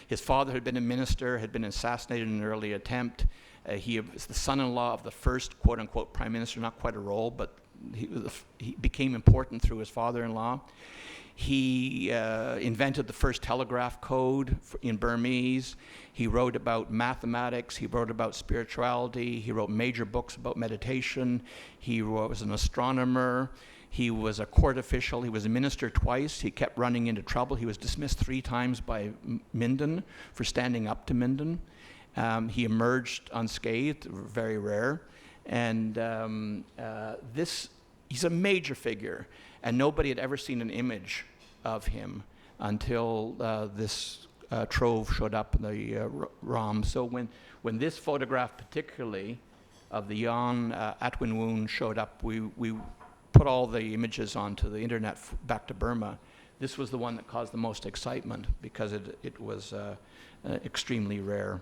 his father had been a minister, had been assassinated in an early attempt. He was the son-in-law of the first quote-unquote prime minister, not quite a role, but he became important through his father-in-law. He invented the first telegraph code in Burmese. He wrote about mathematics. He wrote about spirituality. He wrote major books about meditation. He was an astronomer. He was a court official. He was a minister twice. He kept running into trouble. He was dismissed 3 times by Minden for standing up to Minden. He emerged unscathed, very rare. And he's a major figure. And nobody had ever seen an image of him until this trove showed up in the ROM. So when this photograph particularly of the Yan Atwin Woon showed up, we put all the images onto the internet back to Burma. This was the one that caused the most excitement because it was extremely rare.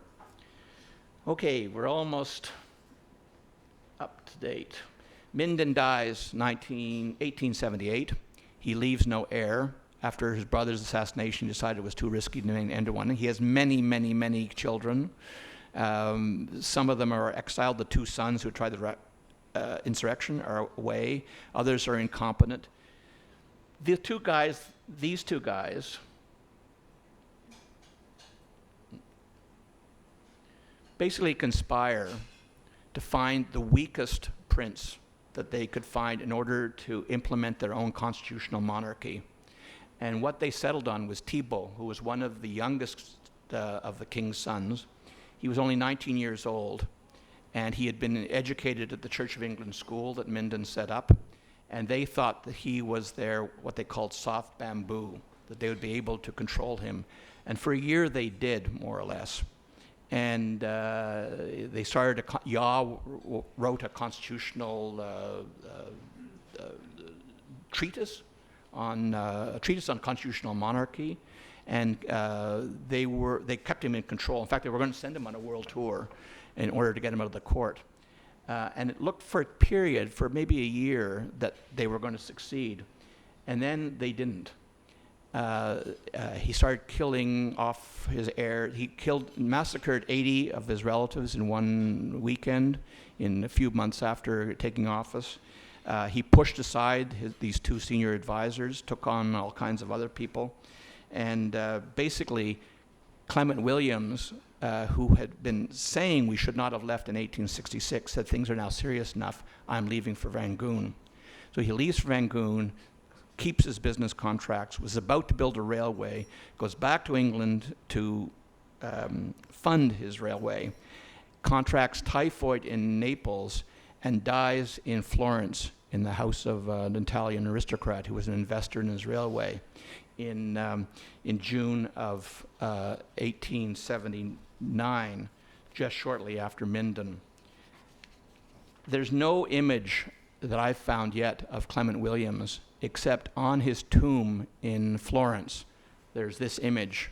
Okay, we're almost up to date. Minden dies 1878. He leaves no heir. After his brother's assassination, he decided it was too risky to end one. He has many children. Some of them are exiled. The 2 sons who tried the insurrection are away. Others are incompetent. These two guys basically conspire to find the weakest prince that they could find in order to implement their own constitutional monarchy. And what they settled on was Thibault, who was one of the youngest of the king's sons. He was only 19 years old, and he had been educated at the Church of England school that Minden set up, and they thought that he was their, what they called soft bamboo, that they would be able to control him. And for a year they did, more or less. And they started, wrote a constitutional treatise on constitutional monarchy, and they kept him in control. In fact, they were going to send him on a world tour in order to get him out of the court. And it looked for a period, for maybe a year, that they were going to succeed. And then they didn't. He started killing off his heirs. He massacred 80 of his relatives in one weekend, in a few months after taking office. He pushed aside these two senior advisors, took on all kinds of other people. And basically, Clement Williams, who had been saying we should not have left in 1866, said things are now serious enough, I'm leaving for Rangoon. So he leaves for Rangoon, keeps his business contracts, was about to build a railway, goes back to England to fund his railway, contracts typhoid in Naples, and dies in Florence in the house of an Italian aristocrat who was an investor in his railway in June of 1879, just shortly after Minden. There's no image that I've found yet of Clement Williams, except on his tomb in Florence. There's this image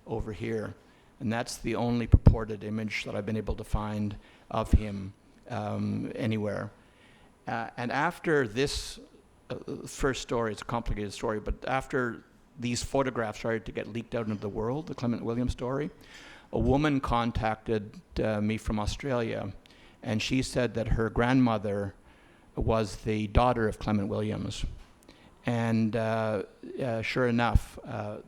over here, and that's the only purported image that I've been able to find of him anywhere. And after this first story, it's a complicated story, but after these photographs started to get leaked out into the world, the Clement Williams story, a woman contacted me from Australia, and she said that her grandmother was the daughter of Clement Williams. And sure enough,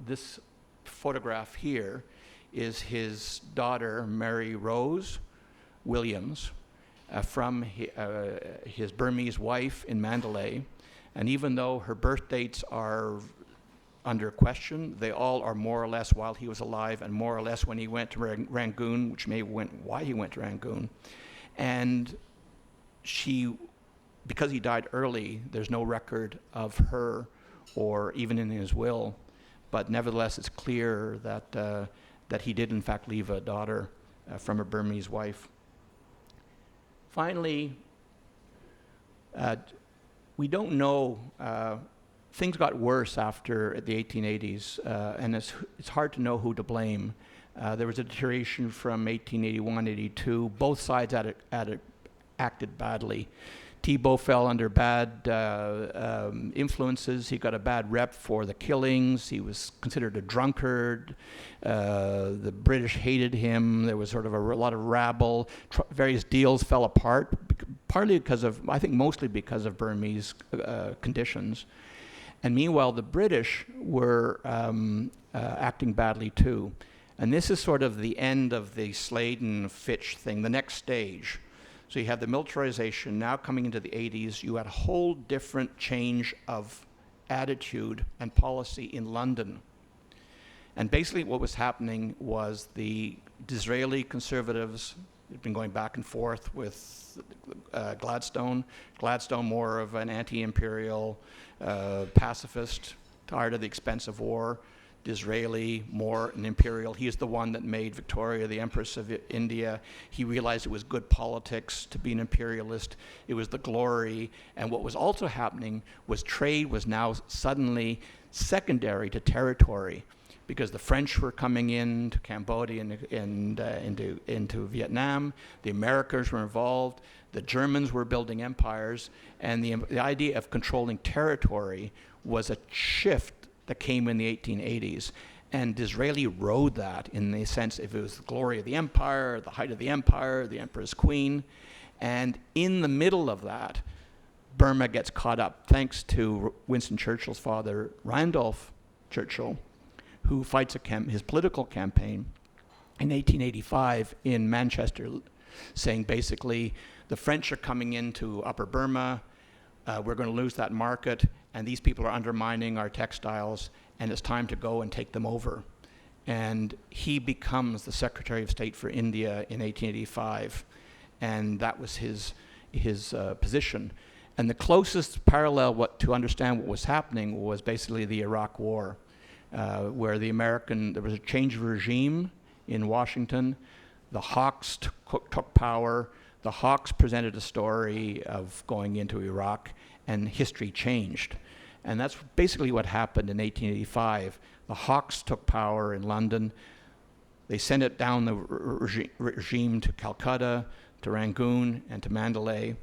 this photograph here is his daughter, Mary Rose Williams, from his Burmese wife in Mandalay. And even though her birth dates are under question, they all are more or less while he was alive and more or less when he went to Rangoon, which may have why he went to Rangoon. And because he died early, there's no record of her or even in his will, but nevertheless it's clear that he did in fact leave a daughter from a Burmese wife. Finally, we don't know, things got worse after the 1880s, and it's hard to know who to blame. There was a deterioration from 1881-82. Both sides acted badly. Thibault fell under bad influences. He got a bad rep for the killings. He was considered a drunkard. The British hated him. There was sort of a lot of rabble. Various deals fell apart, partly because of, I think mostly because of Burmese conditions. And meanwhile, the British were acting badly too. And this is sort of the end of the Slade and Fitch thing, the next stage. So you had the militarization. Now coming into the 80s, you had a whole different change of attitude and policy in London. And basically what was happening was the Disraeli conservatives had been going back and forth with Gladstone. Gladstone more of an anti-imperial pacifist, tired of the expense of war. Disraeli, more an imperial. He is the one that made Victoria the Empress of India. He realized it was good politics to be an imperialist. It was the glory. And what was also happening was trade was now suddenly secondary to territory, because the French were coming in to Cambodia and into Vietnam. The Americans were involved. The Germans were building empires. And the idea of controlling territory was a shift that came in the 1880s. And Disraeli rode that in the sense if it was the glory of the empire, the height of the empire, the emperor's queen. And in the middle of that, Burma gets caught up, thanks to Winston Churchill's father, Randolph Churchill, who fights his political campaign in 1885 in Manchester, saying basically, the French are coming into Upper Burma, we're going to lose that market, and these people are undermining our textiles, and it's time to go and take them over. And he becomes the Secretary of State for India in 1885, and that was his position. And the closest parallel to understand what was happening was basically the Iraq War, where there was a change of regime in Washington. The Hawks took power. The Hawks presented a story of going into Iraq, and history changed. And that's basically what happened in 1885. The Hawks took power in London. They sent it down the regime to Calcutta. to Rangoon, and to Mandalay.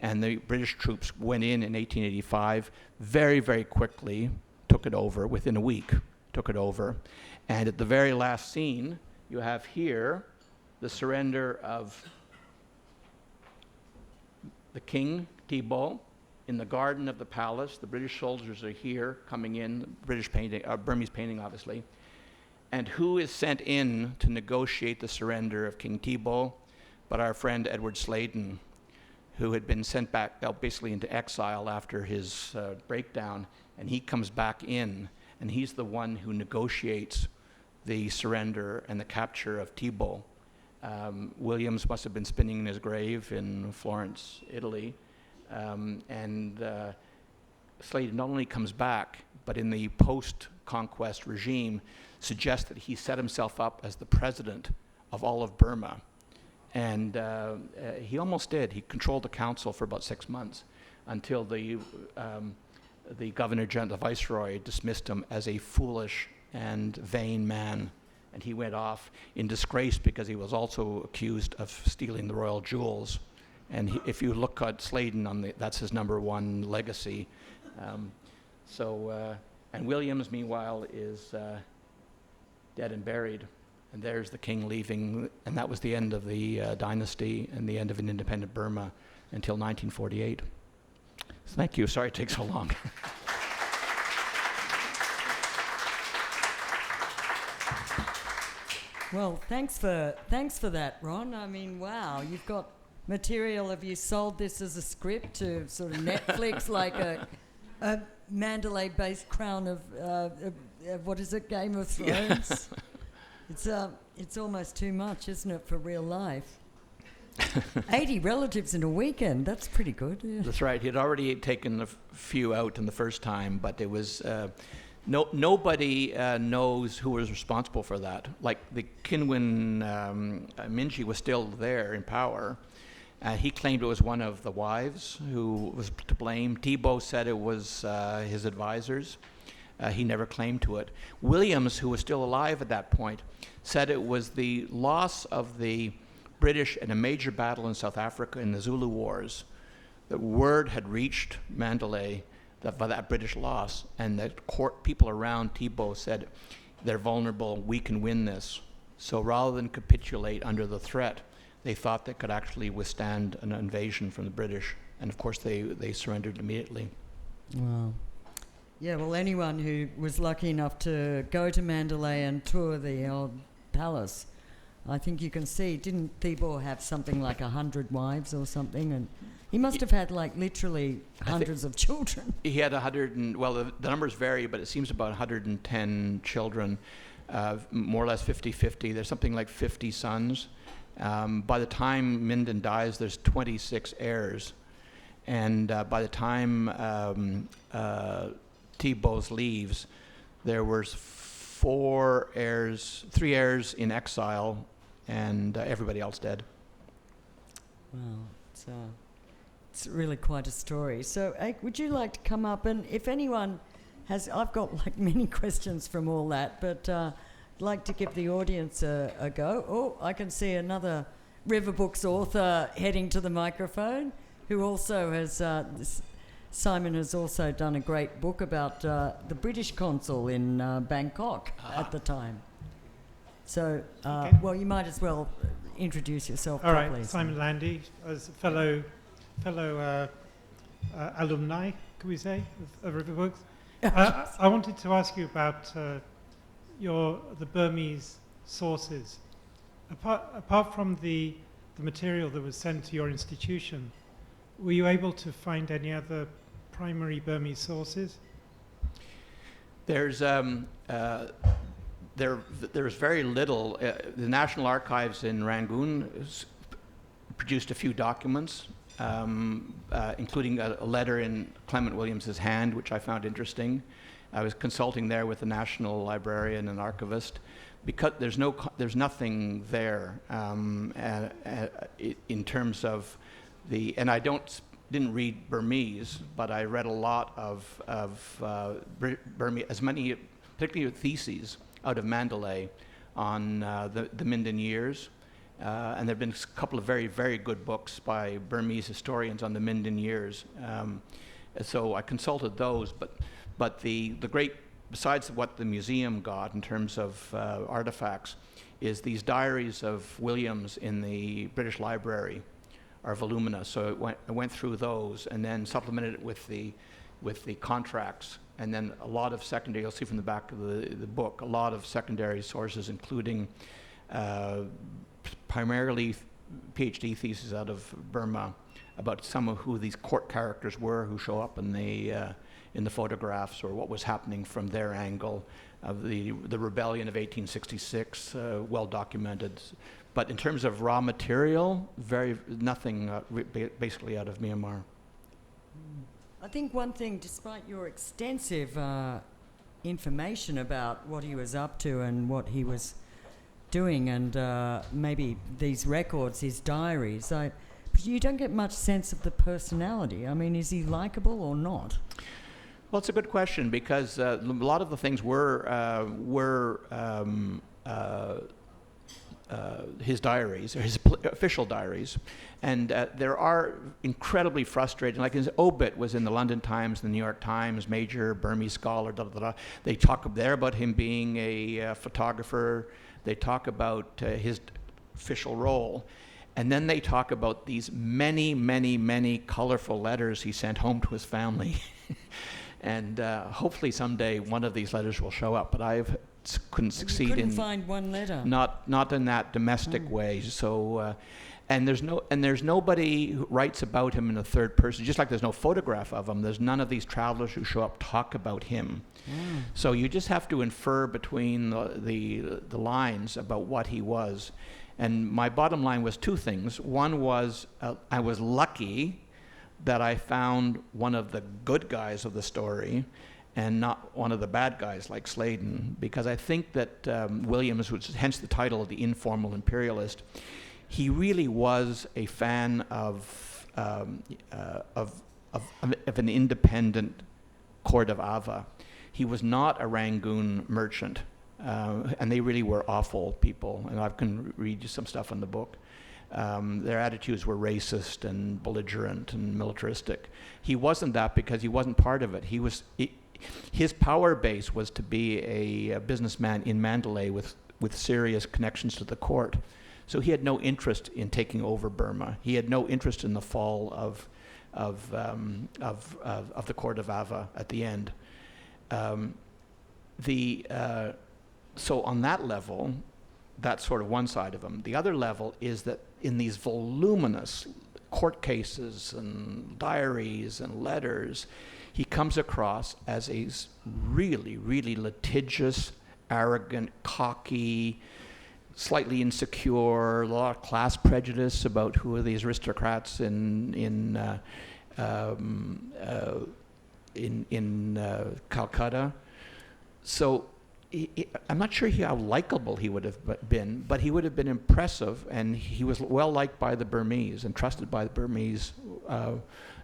And the British troops went in 1885, very, very quickly took it over, within a week, took it over. And at the very last scene, you have here the surrender of the King, Thibault, in the garden of the palace. The British soldiers are here, coming in, British painting, Burmese painting, obviously. And who is sent in to negotiate the surrender of King Thibault but our friend Edward Sladen, who had been sent back basically into exile after his breakdown, and he comes back in, and he's the one who negotiates the surrender and the capture of Thibault. Williams must have been spinning in his grave in Florence, Italy, and Sladen not only comes back, but in the post-conquest regime suggests that he set himself up as the president of all of Burma. And he almost did. He controlled the council for about 6 months until the governor general, the viceroy, dismissed him as a foolish and vain man. And he went off in disgrace because he was also accused of stealing the royal jewels. And if you look at Sladen, that's his #1 legacy. And Williams, meanwhile, is dead and buried. And there's the king leaving, and that was the end of the dynasty and the end of an independent Burma until 1948. So thank you. Sorry it takes so long. Well, thanks for that, Ron. I mean, wow, you've got material. Have you sold this as a script to sort of Netflix, like a Mandalay-based crown of what is it, Game of Thrones? Yeah. It's almost too much, isn't it, for real life? 80 relatives in a weekend. That's pretty good. Yeah. That's right. He had already taken a few out in the first time, but it was nobody knows who was responsible for that. Like the Kinwin Minji was still there in power. He claimed it was one of the wives who was to blame. Thibault said it was his advisors. He never claimed to it. Williams, who was still alive at that point, said it was the loss of the British in a major battle in South Africa in the Zulu Wars. The word had reached Mandalay by that British loss, and the people around Thibault said, they're vulnerable, we can win this. So rather than capitulate under the threat, they thought they could actually withstand an invasion from the British. And of course they surrendered immediately. Wow. Yeah, well, anyone who was lucky enough to go to Mandalay and tour the old palace, I think you can see, didn't Thibault have something like 100 wives or something? And he must have had like literally hundreds of children. He had 100, well, the numbers vary, but it seems about 110 children, more or less 50-50. There's something like 50 sons. By the time Minden dies, there's 26 heirs. And by the time Thibault leaves, there was 3 heirs in exile, and everybody else dead. Wow, it's really quite a story. So, would you like to come up, and if anyone has, I've got like many questions from all that, but I'd like to give the audience a go. Oh, I can see another River Books author heading to the microphone, who also has, Simon has also done a great book about the British consul in Bangkok at the time. So, okay. Well, you might as well introduce yourself All properly. right, Simon Landy, as a fellow alumni, can we say, of River Books. I wanted to ask you about the Burmese sources. Apart from the material that was sent to your institution, were you able to find any other primary Burmese sources? There's very little. The National Archives in Rangoon produced a few documents, including a letter in Clement Williams's hand, which I found interesting. I was consulting there with the National Librarian and Archivist, because there's nothing there in terms of and I didn't read Burmese, but I read a lot of Burmese, as many, particularly theses out of Mandalay on the Minden years, And there have been a couple of very, very good books by Burmese historians on the Minden years. So I consulted those, but the great, besides what the museum got in terms of artifacts, is these diaries of Williams in the British Library are voluminous. So I went through those and then supplemented it with the contracts, and then a lot of secondary, you'll see from the back of the book, a lot of secondary sources, including primarily PhD theses out of Burma about some of who these court characters were who show up in the photographs, or what was happening from their angle of the rebellion of 1866, well documented. But in terms of raw material, nothing basically out of Myanmar. I think one thing, despite your extensive information about what he was up to and what he was doing, and maybe these records, his diaries, you don't get much sense of the personality. I mean, is he likable or not? Well, it's a good question, because a lot of the things were his diaries, or his official diaries, and there are incredibly frustrating, like his obit was in the London Times, the New York Times, major Burmese scholar, They talk there about him being a photographer. They talk about his official role. And then they talk about these many, many, many colorful letters he sent home to his family. And hopefully someday one of these letters will show up, but I couldn't succeed in... You couldn't find one letter? Not in that domestic way. So, and there's nobody who writes about him in the third person, just like there's no photograph of him. There's none of these travelers who show up talk about him. So you just have to infer between the lines about what he was. And my bottom line was two things. One was I was lucky that I found one of the good guys of the story and not one of the bad guys like Sladen, because I think that Williams, which is hence the title of the informal imperialist, he really was a fan of an independent court of Ava. He was not a Rangoon merchant. And they really were awful people, and I can read you some stuff in the book. Their attitudes were racist and belligerent and militaristic. He wasn't that because he wasn't part of it. His power base was to be a businessman in Mandalay with serious connections to the court. So he had no interest in taking over Burma. He had no interest in the fall of the court of Ava at the end. So on that level, that's sort of one side of him. The other level is that in these voluminous court cases and diaries and letters, he comes across as a really, really litigious, arrogant, cocky, slightly insecure, a lot of class prejudice about who are these aristocrats in Calcutta. So I'm not sure how likable he would have been, but he would have been impressive, and he was well liked by the Burmese and trusted by the Burmese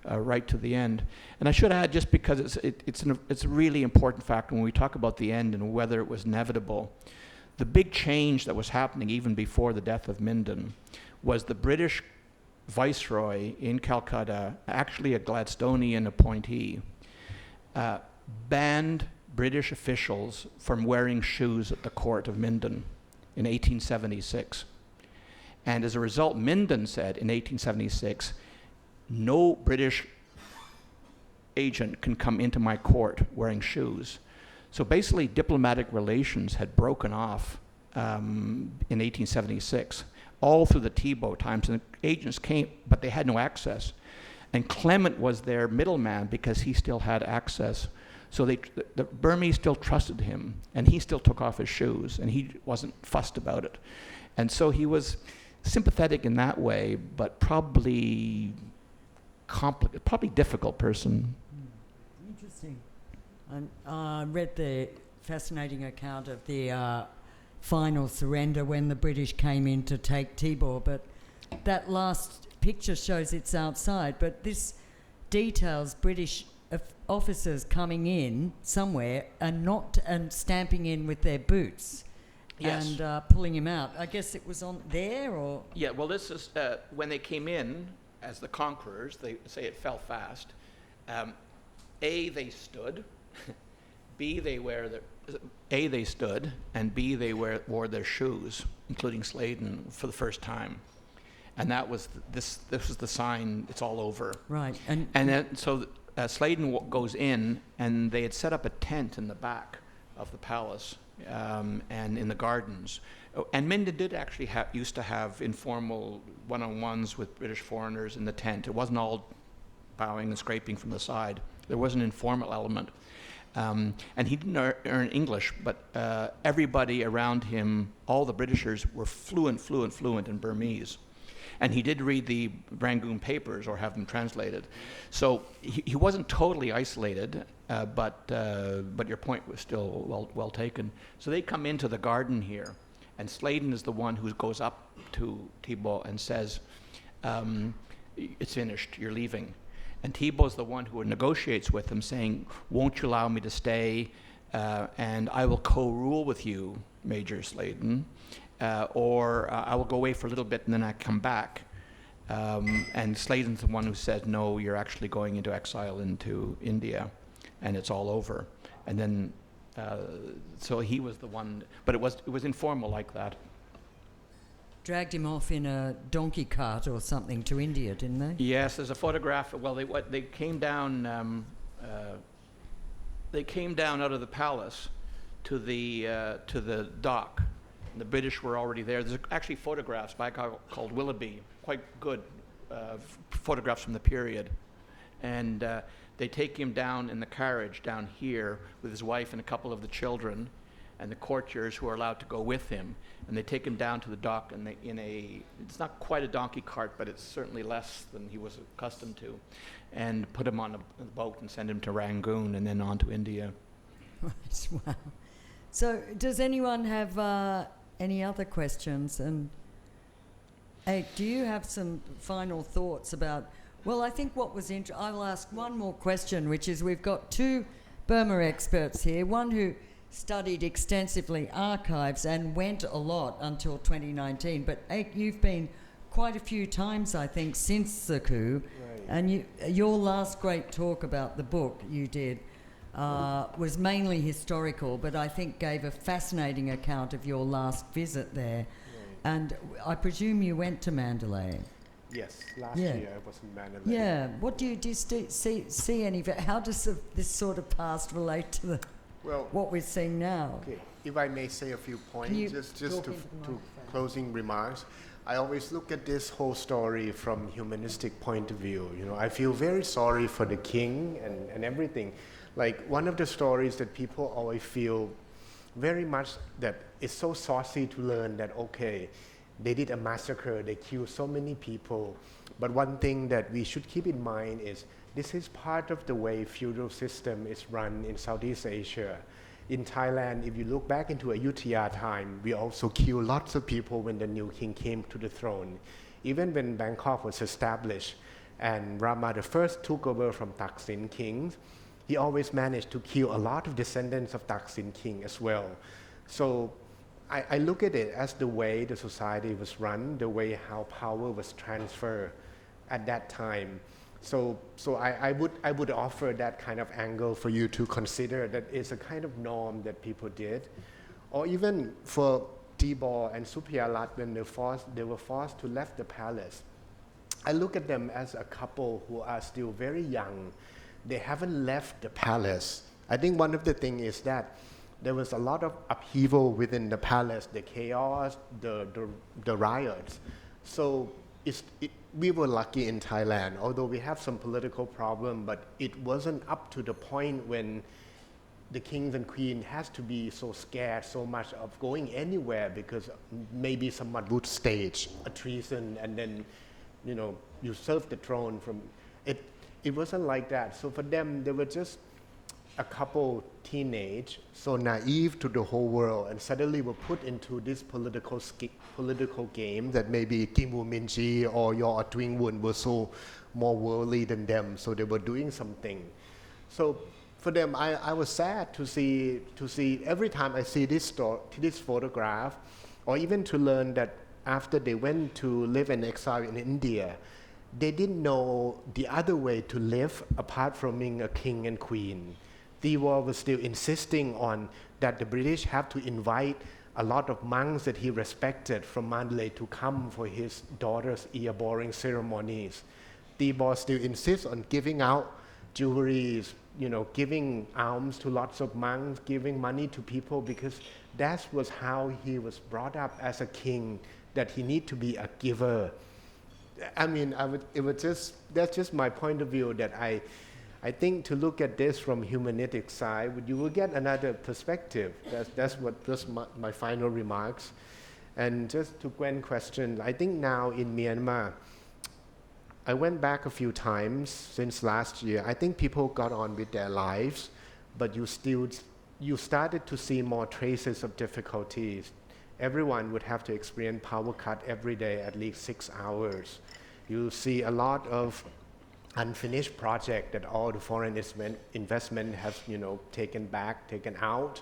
right to the end. And I should add, just because it's a really important factor when we talk about the end and whether it was inevitable, the big change that was happening even before the death of Minden was the British viceroy in Calcutta, actually a Gladstonian appointee, banned British officials from wearing shoes at the court of Minden in 1876. And as a result, Minden said in 1876, no British agent can come into my court wearing shoes. So basically, diplomatic relations had broken off in 1876, all through the Thibault times. And the agents came, but they had no access. And Clement was their middleman because he still had access. So the Burmese still trusted him, and he still took off his shoes, and he wasn't fussed about it. And so he was sympathetic in that way, but probably difficult person. Interesting. I read the fascinating account of the final surrender when the British came in to take Thibault, but that last picture shows it's outside, but this details British officers coming in somewhere and stamping in with their boots Yes. and pulling him out. I guess it was on there, or Yeah, well, this is when they came in as the conquerors. They say it fell fast. A, they stood. B, they stood, and B, they wore their shoes, including Sladen, for the first time. And that was this was the sign. It's all over. right? And then so Sladen goes in, and they had set up a tent in the back of the palace and in the gardens. Oh, and Minden did actually used to have informal one-on-ones with British foreigners in the tent. It wasn't all bowing and scraping from the side. There was an informal element. And he didn't earn English, but everybody around him, all the Britishers, were fluent in Burmese. And he did read the Rangoon papers or have them translated. So he wasn't totally isolated, but your point was still well taken. So they come into the garden here, and Sladen is the one who goes up to Thibault and says, it's finished, you're leaving. And Thibault's the one who negotiates with him, saying, won't you allow me to stay, and I will co-rule with you, Major Sladen, or I will go away for a little bit and then I come back. And Sladen's the one who said, no, you're actually going into exile into India, and it's all over. And then, so he was the one, but it was informal like that. Dragged him off in a donkey cart or something to India, didn't they? Yes, there's a photograph. Well, they came down. They came down out of the palace to the dock. And the British were already there. There's actually photographs by a guy called Willoughby, quite good photographs from the period, and they take him down in the carriage down here with his wife and a couple of the children, and the courtiers who are allowed to go with him, and they take him down to the dock and it's not quite a donkey cart, but it's certainly less than he was accustomed to, and put him on a boat and send him to Rangoon and then on to India. Right, wow. So does anyone have any other questions? And hey, do you have some final thoughts about, well, I think what was I'll ask one more question, which is we've got two Burma experts here, one who studied extensively archives and went a lot until 2019. But you've been quite a few times, I think, since the coup. Right. And your last great talk about the book you did was mainly historical, but I think gave a fascinating account of your last visit there. Right. And I presume you went to Mandalay. Yes, last year I was in Mandalay. Yeah. What do you see any? How does this sort of past relate to what we're seeing now? Okay, if I may say a few points, just to closing remarks. I always look at this whole story from humanistic point of view. You know, I feel very sorry for the king and everything. Like, one of the stories that people always feel very much that it's so saucy to learn that, okay, they did a massacre, they killed so many people, but one thing that we should keep in mind is this is part of the way feudal system is run in Southeast Asia. In Thailand, if you look back into Ayutthaya time, we also killed lots of people when the new king came to the throne. Even when Bangkok was established and Rama I took over from Thaksin king, he always managed to kill a lot of descendants of Thaksin king as well. So I look at it as the way the society was run, the way how power was transferred at that time. So I would offer that kind of angle for you to consider, that it's a kind of norm that people did. Or even for Thibault and Supialat, when they were forced to leave the palace. I look at them as a couple who are still very young. They haven't left the palace. I think one of the things is that there was a lot of upheaval within the palace, the chaos, the riots. So we were lucky in Thailand, although we have some political problem, but it wasn't up to the point when the kings and queen has to be so scared so much of going anywhere because maybe someone would stage a treason and then, usurp the throne from it. It wasn't like that. So for them, they were just a couple teenage, so naive to the whole world, and suddenly were put into this political game that maybe Kim Woo Min-ji or Yaw Twing Woon were so more worldly than them, so they were doing something. So for them, I was sad to see every time I see this photograph, or even to learn that after they went to live in exile in India, they didn't know the other way to live apart from being a king and queen. Thibault was still insisting on that the British have to invite a lot of monks that he respected from Mandalay to come for his daughter's ear-boring ceremonies. Thibault still insists on giving out jewelry, giving alms to lots of monks, giving money to people, because that was how he was brought up as a king, that he need to be a giver. I mean, that's just my point of view, that I think to look at this from humanistic side, you will get another perspective. That's my final remarks. And just to Gwen's question, I think now in Myanmar, I went back a few times since last year. I think people got on with their lives, but you started to see more traces of difficulties. Everyone would have to experience power cut every day, at least 6 hours. You see a lot of unfinished project that all the foreign investment has, taken out.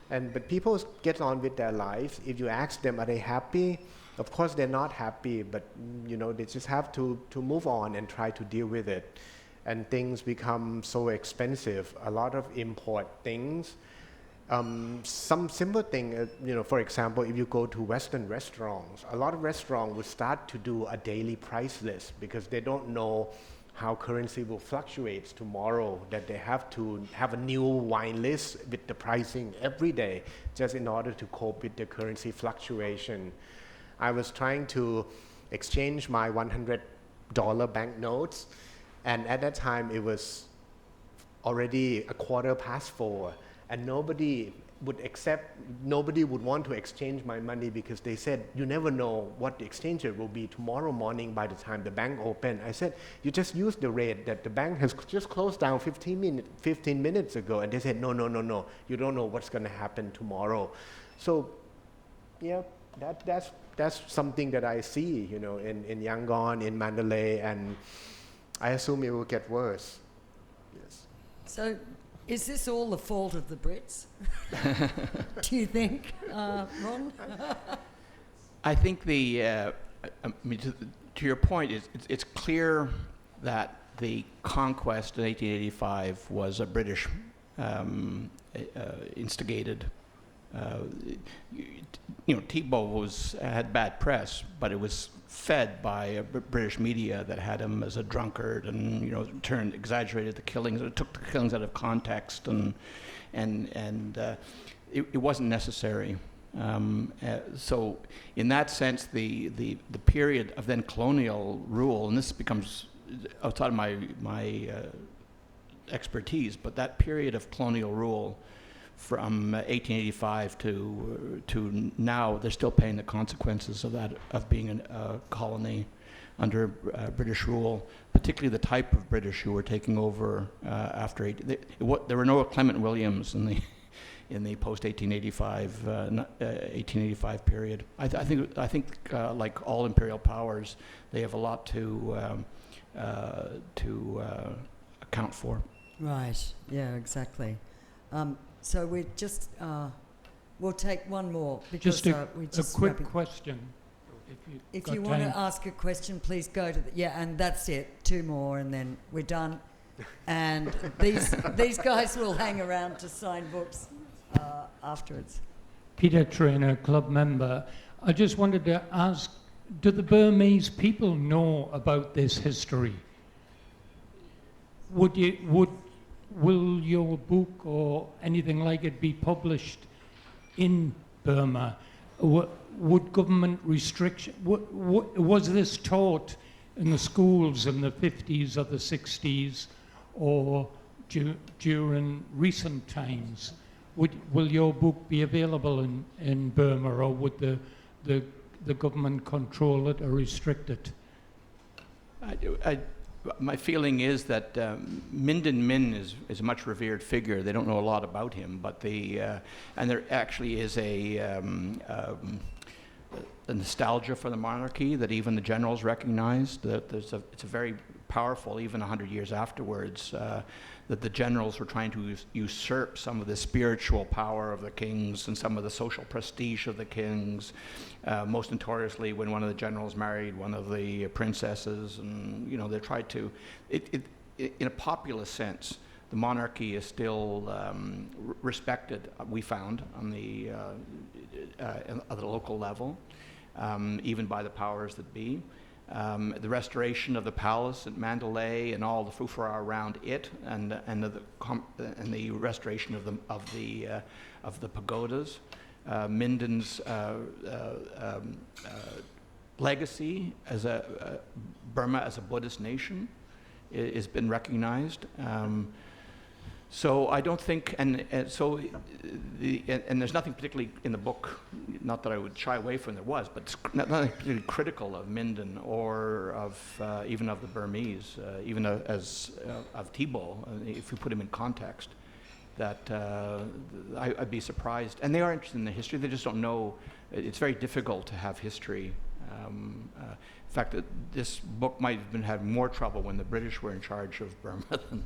But people get on with their lives. If you ask them, are they happy? Of course they're not happy, but they just have to move on and try to deal with it. And things become so expensive. A lot of import things. Some simple thing, for example, if you go to Western restaurants, a lot of restaurants will start to do a daily price list because they don't know how currency will fluctuate tomorrow, that they have to have a new wine list with the pricing every day just in order to cope with the currency fluctuation. I was trying to exchange my $100 banknotes, and at that time it was already 4:15, and nobody would want to exchange my money because they said, you never know what the exchange rate will be tomorrow morning by the time the bank open. I said, you just use the rate that the bank has just closed down 15 minutes ago. And they said, no, you don't know what's going to happen tomorrow. So, yeah, that's something that I see, in Yangon, in Mandalay, and I assume it will get worse. Yes. So, is this all the fault of the Brits? Do you think, Ron? I think to your point, it's clear that the conquest in 1885 was a British instigated. Thibault had bad press, but it was fed by British media that had him as a drunkard and exaggerated the killings. It took the killings out of context, and it wasn't necessary. So in that sense, the period of then colonial rule, and this becomes outside of my expertise, but that period of colonial rule from 1885 to now, they're still paying the consequences of that, of being a colony under British rule, particularly the type of British who were taking over after. There were no Clement Williams in the post 1885 period. I think like all imperial powers, they have a lot to account for. Right. Yeah. Exactly. So we just we'll take one more because a quick question. If you want to ask a question, please go to and that's it. 2 more, and then we're done. And these guys will hang around to sign books afterwards. Peter Trainer, club member. I just wanted to ask: do the Burmese people know about this history? Will your book or anything like it be published in Burma? Would government restriction, was this taught in the schools in the 50s or the 60s or during recent times? Will your book be available in Burma, or would the government control it or restrict it? My feeling is that Mindon Min is a much revered figure. They don't know a lot about him, but and there actually is a nostalgia for the monarchy that even the generals recognize. That it's a very powerful, even 100 years afterwards, that the generals were trying to usurp some of the spiritual power of the kings and some of the social prestige of the kings, most notoriously when one of the generals married one of the princesses, and they tried to, in a populist sense, the monarchy is still respected, we found, on the at the local level, even by the powers that be. The restoration of the palace at Mandalay and all the fufara around it, and the restoration of the pagodas, Minden's legacy as Burma as a Buddhist nation has been recognized. So I don't think, and there's nothing particularly in the book, not that I would shy away from there was, but it's nothing particularly critical of Minden or of even of the Burmese, even as of Thibault, if you put him in context, that I'd be surprised. And they are interested in the history, they just don't know. It's very difficult to have history. In fact, this book might have had more trouble when the British were in charge of Burma than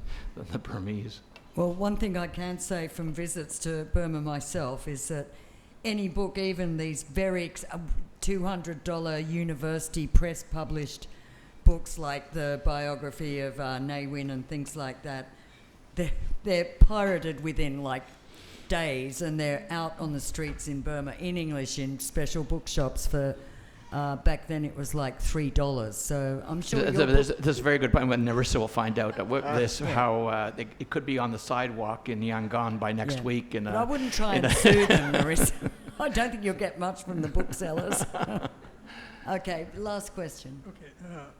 the Burmese. Well, one thing I can say from visits to Burma myself is that any book, even these very $200 university press published books like the biography of Ne Win and things like that, they're pirated within like days, and they're out on the streets in Burma in English in special bookshops for back then it was like $3. So I'm sure there's a very good point when Narissa will find out how it could be on the sidewalk in Yangon by next week. But I wouldn't try and sue them, Narissa. I don't think you'll get much from the booksellers. Okay, last question. Okay,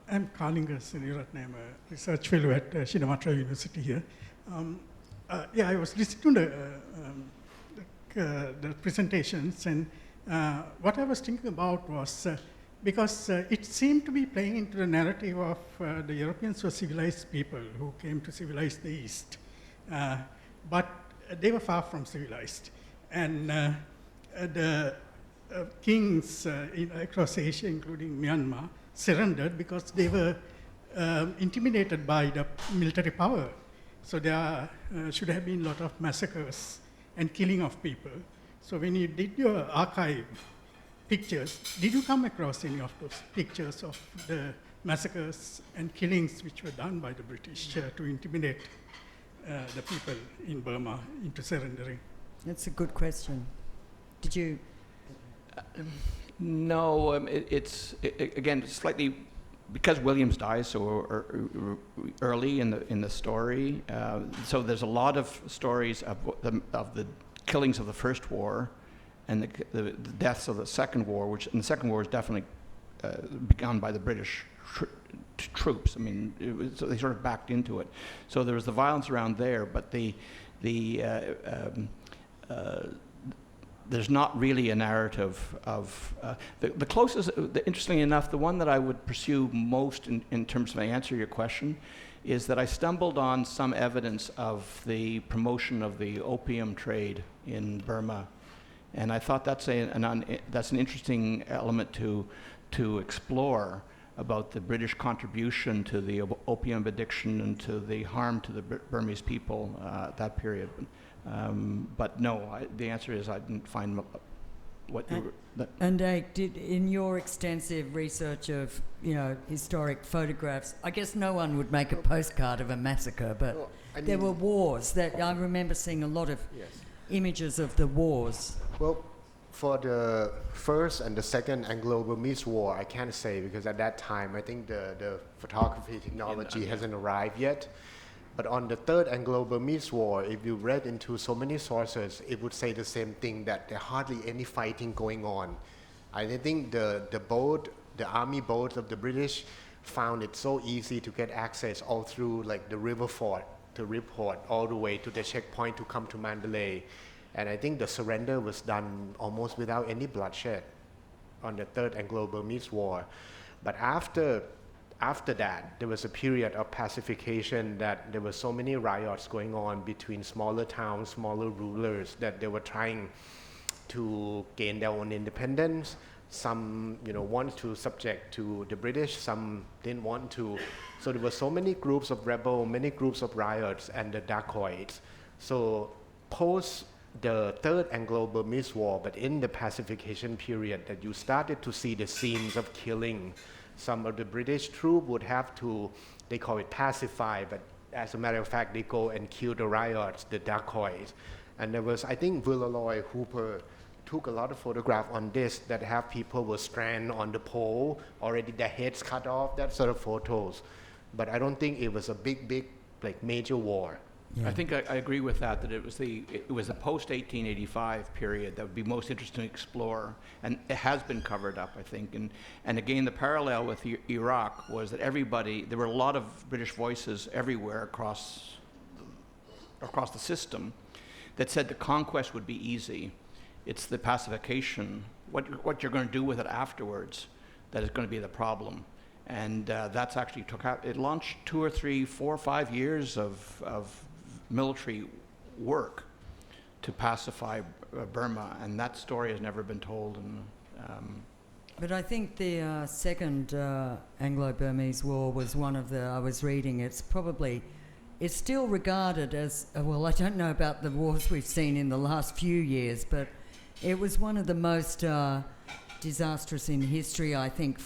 I'm Kalinga Seniratne. I'm a research fellow at Shinamatra University here. I was listening to the presentations, and what I was thinking about was, because it seemed to be playing into the narrative of the Europeans were civilized people who came to civilize the East, but they were far from civilized. And the kings across Asia, including Myanmar, surrendered because they were intimidated by the military power. So there should have been a lot of massacres and killing of people. So when you did your archive pictures, did you come across any of those pictures of the massacres and killings which were done by the British to intimidate the people in Burma into surrendering? That's a good question. Did you? No, it's again slightly because Williams dies so early in the story. So there's a lot of stories of the killings of the First War and the deaths of the Second War, and the Second War was definitely begun by the British troops. I mean, so they sort of backed into it. So there was the violence around there, but there's not really a narrative of the closest. Interestingly enough, the one that I would pursue most in terms of my answer to your question is that I stumbled on some evidence of the promotion of the opium trade in Burma, and I thought that's an interesting element to explore about the British contribution to the opium addiction and to the harm to the Burmese people at that period. But no, the answer is I didn't find what you were. And did in your extensive research of historic photographs, I guess no one would make a postcard of a massacre, but there were wars. That I remember seeing a lot of images of the wars. Well, for the first and the second Anglo-Burmese war, I can't say because at that time I think the photography technology hasn't arrived yet. But on the third Anglo-Burmese war, if you read into so many sources, it would say the same thing, that there hardly any fighting going on. I think the army boats of the British found it so easy to get access all through like the river fort to report all the way to the checkpoint to come to Mandalay. And I think the surrender was done almost without any bloodshed on the third Anglo-Burmese war. But after that, there was a period of pacification that there were so many riots going on between smaller towns, smaller rulers, that they were trying to gain their own independence. Some, want to subject to the British, some didn't want to. So there were so many groups of rebel, many groups of riots and the dacoits. So post the Third Anglo-Burmese War, but in the pacification period, that you started to see the scenes of killing. Some of the British troops would have to, they call it pacify, but as a matter of fact, they go and kill the riots, the dacoits. And there was, I think, Villeroy Hooper took a lot of photographs on this that have people were stranded on the pole, already their heads cut off, that sort of photos. But I don't think it was a big, like major war. Yeah. I think I agree with that it was the post-1885 period that would be most interesting to explore, and it has been covered up, I think. And again, the parallel with Iraq was that there were a lot of British voices everywhere across the system that said the conquest would be easy. It's the pacification, what you're going to do with it afterwards, that is going to be the problem. And that's actually it launched 2 or 3, 4 or 5 years of military work to pacify Burma, and that story has never been told. But I think the second Anglo-Burmese War was one of I was reading, it's still regarded as, well, I don't know about the wars we've seen in the last few years, but it was one of the most disastrous in history, I think,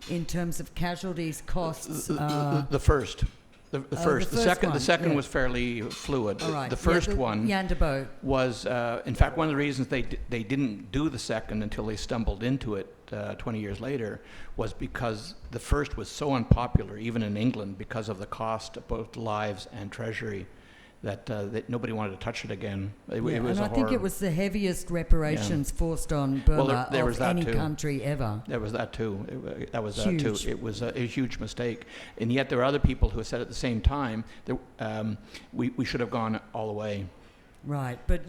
in terms of casualties, costs. The first. The first. The second was fairly fluid. Right. The first one Yandabo was, in fact, one of the reasons they didn't do the second until they stumbled into it 20 years later was because the first was so unpopular, even in England, because of the cost of both lives and treasury, that nobody wanted to touch it again. It was and I think it was the heaviest reparations forced on Burma of any country ever. There was that too. It was a huge mistake. And yet there were other people who said at the same time that we should have gone all the way. Right, but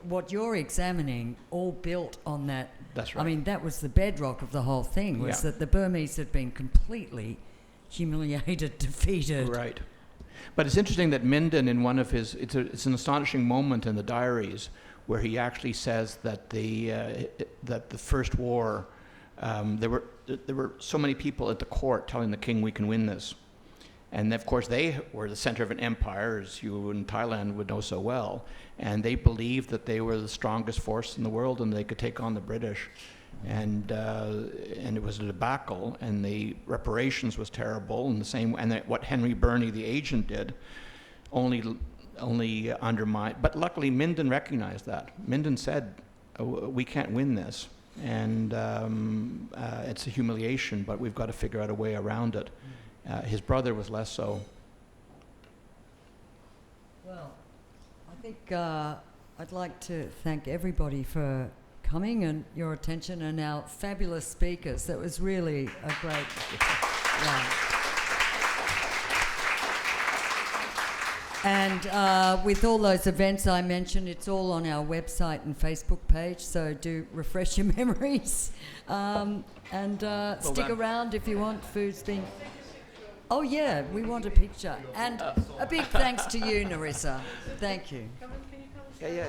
what you're examining all built on that. That's right. I mean, that was the bedrock of the whole thing, was that the Burmese had been completely humiliated, defeated. Right. But it's interesting that Minden, in one of his, it's an astonishing moment in the diaries where he actually says that the first war, there were so many people at the court telling the king, we can win this. And of course they were the center of an empire, as you in Thailand would know so well, and they believed that they were the strongest force in the world and they could take on the British. And it was a debacle, and the reparations was terrible, and what Henry Burney, the agent, did only undermined. But luckily, Minden recognized that. Minden said, "We can't win this, and it's a humiliation, but we've got to figure out a way around it." His brother was less so. Well, I think I'd like to thank everybody for coming and your attention, and our fabulous speakers. That was really a great And with all those events I mentioned, it's all on our website and Facebook page, so do refresh your memories. Stick around if you want. Food's been... Oh yeah, we want a picture. And a big thanks to you, Narissa. Thank you. Yeah.